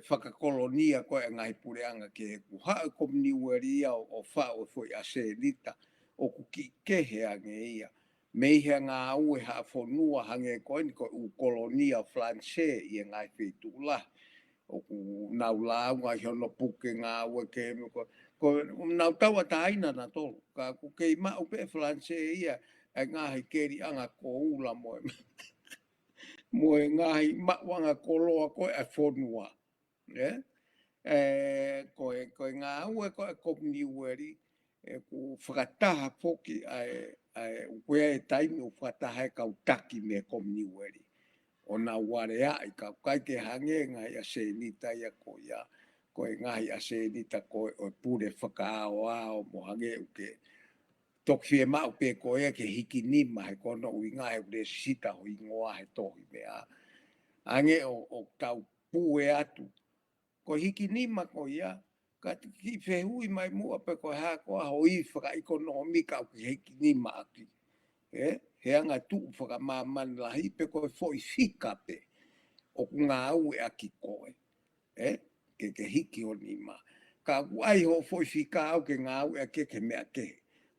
Speaker 4: Whakakolonia koe ngai pure anga ke he kuha Commonwealth ia o whao foi a Senee o ku ki kehe ange ia. Mei he ngā ue ha whonua hange koe ni koe u kolonia Francais i ngai whetula. O ku nau launga i hono puke ngā ue ke me koe nau taua taina na tolu. Ka ku kei mau pe Francais ia e ngahi keri anga ko ula moe. Moe ngahi mawanga koloa koe e whonua. Koe ngā ue koe Commonwealth ku whakataha poki ai koe e taimi o whakataha e kautaki me Commonwealth. O nā ware ai ka kai ke hange ngai a Senee ia koe ngai a Senee koe o pure whakaao mo hange uke toki e mau pe koe ke hiki nima he kono ui ngai ure sita hui ngoa he tohi mea. Hange o tau pue atu. Ko hiki nima ko ia ka ki whehui mai mua pe koe hakoa hoi whaka ekonomika o ki hiki nima aki. He anga tuu whakamāman lahi pe koe foi whika pe o ngā ue aki koe. Ke hiki o nima. Ka uai ho foi whika au ke ngā ue ake ke mea ke.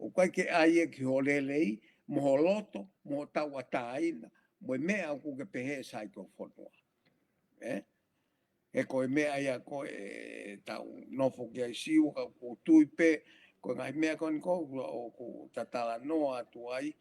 Speaker 4: O kai ke ai e ki ho lelei, moho loto, moho taua tāina, mo mea au ke pehe sai ko whonua. E koe mea ia koe tau nofo ki ai siu, ka ko tuipe, ko ngai mea koe niko o ku tatala noa atu ai,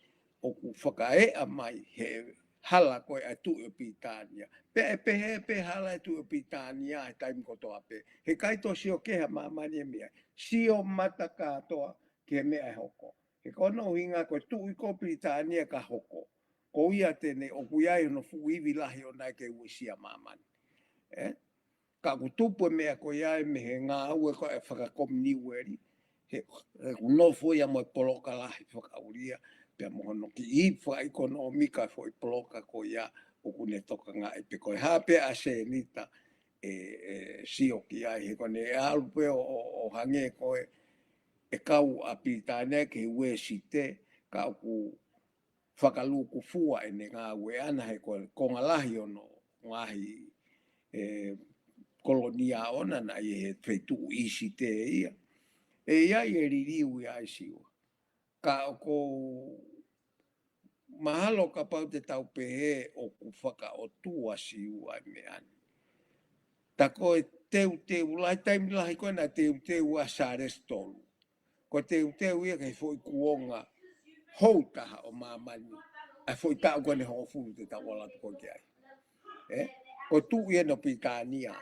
Speaker 4: o ku whakaea mai he hala koe atu e pitania. Pe hala atu e pitania e taimi kotoa pe. He kaito sio keha mamani e mea. Sio mata katoa ke mea e hoko. He kono hinga koe tu i ko pitania ka hoko. Ko ia tene o kuiai no fuivi lahi o nai ke uisia mamani. Ka kutupu mea ko ia me he ngā ue ko e whakakomni ueri. He nofo ia mo e poloka lahi whakauria. Pea mohono ki i whaikonomika fo i poloka ko ia o kune toka ngā e pe koe hape a se nita sio ki ai. He kone e alupe o hange koe e kau a pitane ke ue site ka ku whakaluku fua e ne ngā ue ana he koe konga lahi ono ngahi kolonia ona na e feitu isi te ia. E ia i e ririu i ai siwa. Ka ko mahalo ka pau te tau pehe o ku whaka o tua siwa i me ani. Ta koe teu lai taimi lahi koe na teu a sares tolu. Ko teu ia kei foi kuonga houtaha o mamani. Ai foi tau koe ne hofuru te tau ala koe ki ai. Ko tu ia no pitania.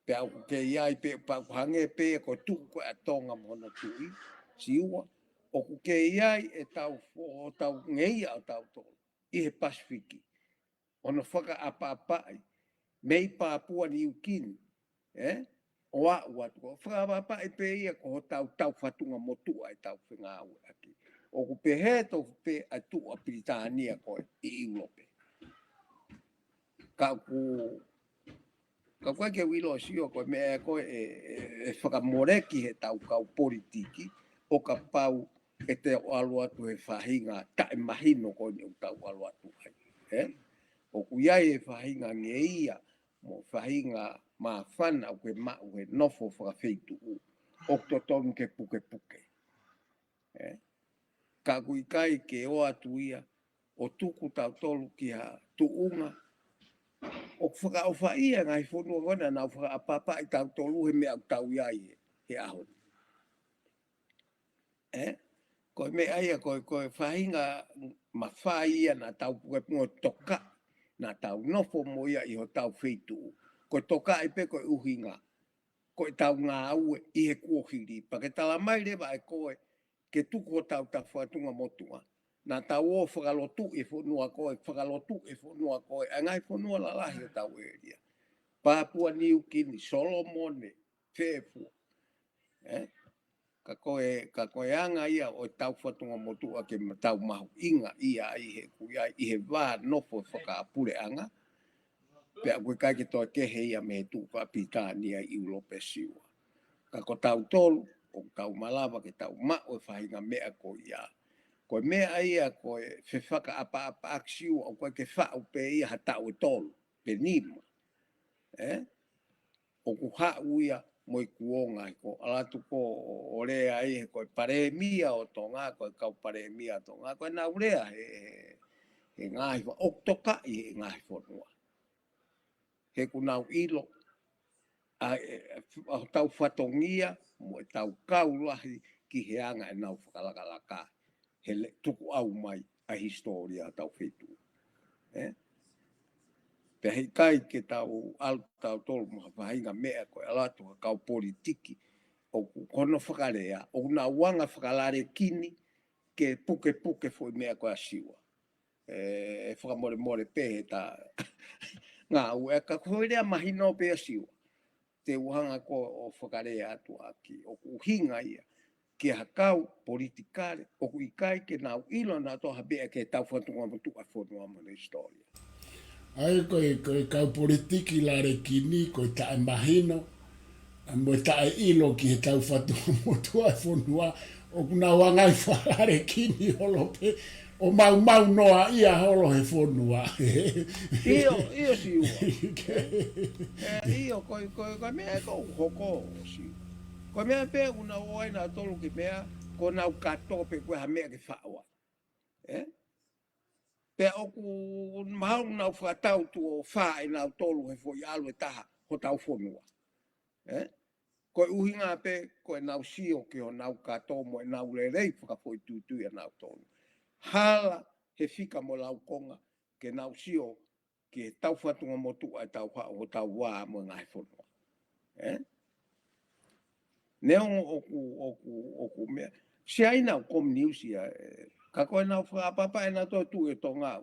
Speaker 4: Pe au ke iai pe pa hange pe ko tu ko atonga mono tui siua o ku ke iai e tau fo tau ngei au tau to I he Pasifiki ono whaka apa mei Papua New Guinea o a wat ko whaka apa pe ia ko tau fatunga motu ai tau whenga au aki o ku pe he to pe atu a Britania ko I Inoke ka ku ka koe ke wilo sio ko me ko e whakamoreki he tau kau politiki o ka pau e te alua tu he whahinga ta e mahino ko ni tau alua tu ai. O kuiai e whahinga ngeia mo whahinga ma whana o ke mau he nofo whakawhitu u o to tonu ke puke. Ka kui kai ke o atu ia o tuku tau tolu ki ha tuunga o whaka o whaia ngai whonua wana na whaka apapa I tau tolu he mea tau iai he ahon. Koe me aia koe whahinga ma whaia na tau pukepungo toka na tau nofo mo ia I ho tau wheitu. Koe toka I pe koe uhinga. Koe tau ngā aue I he kuohiri. Pa ke tala mai rewa koe ke tuku o tau ta whatunga motua. Na tau o whakalotu e whanua koe, angai whanua lalahi o tau eria. Papua New Guinea, Solomone, Whefu. Ka koe anga ia o tau whatunga motua ke tau mahu inga ia I he wā nofo whakaapure anga. Pea koe kai ke toi kehe ia me tuka pitania I Ulope siwa. Ka ko tau tolu, o tau malawa ke tau mao e whahinga mea ko ia. Koe mea ia koe whewhaka apa aksiu o koe ke whau pe ia ha tau e tolu, pe nima. O ku hau ia moi kuonga ko alatu ko o rea he koe paremia o tonga, koe kau paremia o tonga, koe nau rea he ngahi wa oktoka I he ngahi whanua. He ku nau ilo, a tau whatongia, mo tau kaulahi ki he anga e nau whakalakalaka. He tuku au mai a historia tau whetu. Pea hei kai ke tau alu tau tolu maha whahinga mea koe alatu ka kau politiki o kono whakarea, o na wanga whakalare kini ke puke foi mea koe asiwa. E whakamore pehe ta ngā ue ka koe rea mahino pe asiwa. Te uhanga ko o whakarea atu aki, o uhinga ia. Ke hakau politikare o kui kai ke nau ilo na toha bea ke tau whatunga matu a whanua mana historia.
Speaker 3: Ai koe kau politiki lare kini, koe tae mahino, mo tae ilo ki he tau whatunga matu a whanua, o kuna wangai whalare kini holo pe, o mau noa ia holo he whanua.
Speaker 4: Iyo siua. Iyo koe mea ko hoko siua. Ko mea pe una oai na tolu ki mea, ko nau katoa pe koe ha mea ki whaua. Pe oku mahau nau whakatau tu o whae nau tolu he fo I alu e taha, ho tau whanua. Koe uhinga pe, koe nau sio ki ho nau katoa mo e nau lerei whakafoi tutu ia nau tolu. Hala he whika mo lau konga, ke nausio ke tau whatunga motu ai tau wha o tau wā mo ngai whanua. Neo oku mea. Si aina o kom niusia, ka koe nau whaapapa e na toi tu e tonga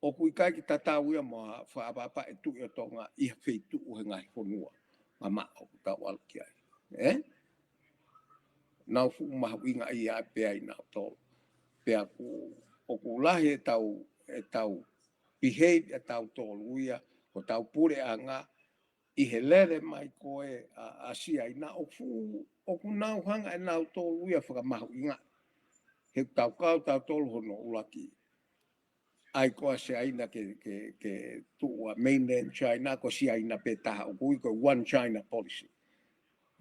Speaker 4: oku i kai ki tatau ia mo whaapapa e tu e tonga i wheitu uhe ngai whanua. Mama oku tau alki ai. Nau fu mahu inga i a pea i nau tolu. Pea oku lahi e tau behave e tau tolu ia, o tau pure anga, i he lere mai koe a sia i na oku nau hanga e nau tolu ia whakamahu inga. He tau kau tau tolu hono ulaki. Ai koa se aina ke tua mainland China, ko si aina pe taha oku i koe one China policy.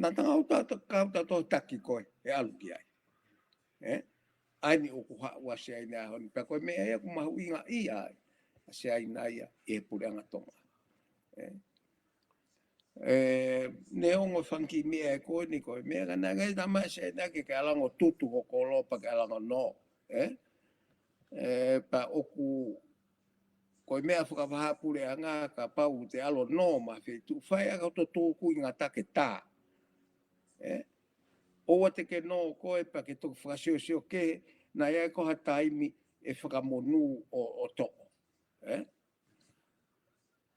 Speaker 4: Nā tanga o kau tau taki koe e aluki ai. Aini oku hawa se aina honi, pa koe mea ia kumahu inga i ai. Se aina ia e pure anga tonga. Ne ongo whanki mea e koe ni koe mea ka nanga i tamai se aina ke alango tutu ho kolopa ke alango no. Pa oku koe mea whakawaha pure anga ka pau te alo no ma whetu. Whai aka to tōku inga take tā. Owa te ke no koe pa ke toku whakasio ke na ia koha taimi e whakamonu o toko.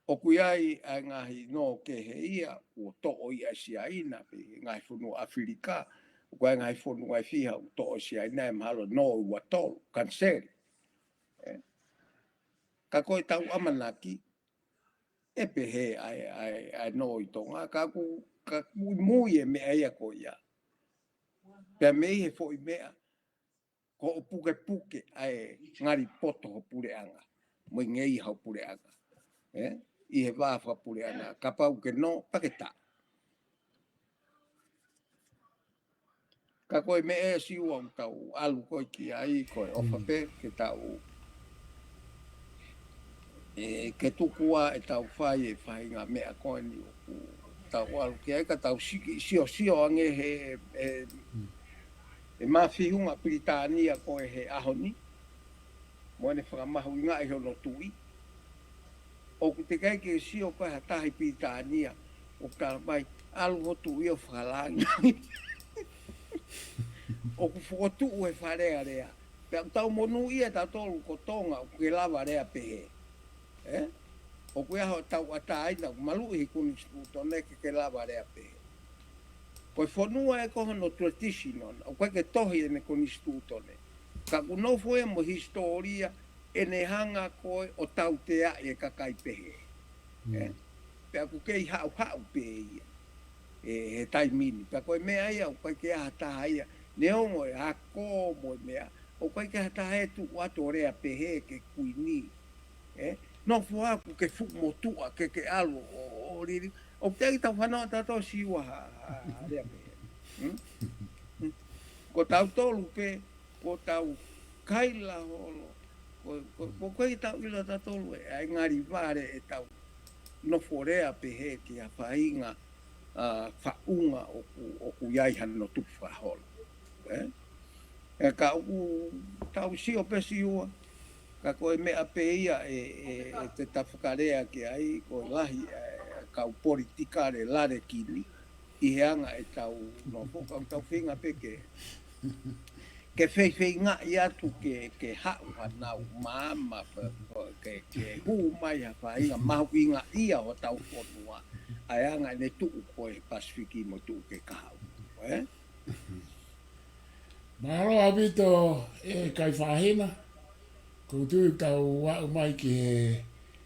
Speaker 4: Oku iai a ngahi no ke he ia o toko i a siaina pe ngai whunu Afrika. Oku ai ngai whunu ai whiha o toko siaina e mahalo no ua tolu, kanseri. Ka koe tau amanaki e pe he ai no i tonga. Ka mui e mea ia koe ia. Pea mei he fo i mea, ko o puke ai ngari poto ho pure anga. Moi ngei hau pure anga. I he wāwha pure anga. Ka pau ke no, paketa. Ka koe me e siu au tau alu koe ki ai koe ofa pe ke tau. Ke tukua e tau whai e whai ngā mea koe ni o tau alu ki ai ka tau sio ange he e mawhihunga Britania koe he ahoni. Moene whakamahu inga i hono tui. Oku te kai ke sio koe hatahi Britania. O ka mai alu ho tui o whakalanga. Oku whakotu e wharea rea. Pea tau monu ia ta tolu ko tonga o ke lava rea pehe. Oku ia ho tau ata aina malu i kuni stutone ke lava rea pehe. Koe whanua e koha no traditional, o koe ke tohi e ne koni stutone. Ka kuno foe mo historia e ne hanga koe o tau te a e kakai pehe. Pea ku kei hau pe ia. He taimini. Pea koe mea ia, o koe ke ahataha ia. Ne ongo e hako mo mea. O koe ke ahataha e tu ato rea pehe ke kuini. No fua ku ke fu motua ke alo o riri. O te tau whanau tato siwa rea pehe. Ko tau tolu pe, ko tau kaila holo. Ko koe tau ilo tatolu e ai ngari vare e tau noforea pehe ki a whainga whaunga oku iaihan no tuwha holo. Ka oku tau sio pe siua, ka koe mea pe ia e te tawhakarea ki ai, ko lahi kau politika re lare kini, i heanga e tau nofoka, tau whinga pe ke whei ngā i atu ke hau hanau māma ke hu mai ha whainga mahu i ngā ia o tau whanua ai anga ne tuu koe Pasifiki mo tuu ke kahau.
Speaker 3: Mahalo abito e kai whahina ko tui tau wau mai ki he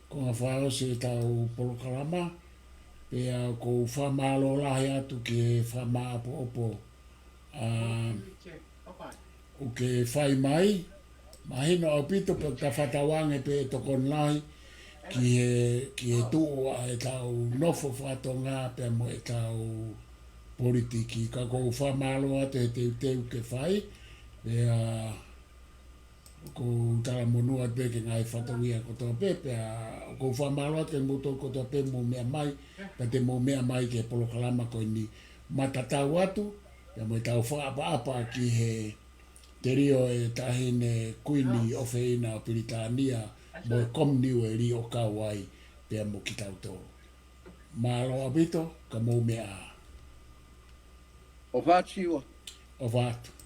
Speaker 3: ko ngā whao se tau Polokalama pea ko whamalo lahi atu ki whamaapo opo o ke whai mai, mahino au pito pe ta whatawange pe tokon lai ki he tua e tau nofo whatonga pe mo e tau politiki. Ka kou whamalo ate he teu ke whai, pe kou tala monua pe ke ngai whatawia kotoa pe, pe kou whamalo ate muto kotoa pe mo mea mai, pe te mo mea mai ke Polokalama Kuini matatau atu, pe mo e tau whaapa ki he te rio e tahine Kuini Ofeina o Britania mo kom ni e li o ka wai pe mo ki tau tō. Malo abito ka mo mea
Speaker 4: O whāti o.
Speaker 3: o vātu.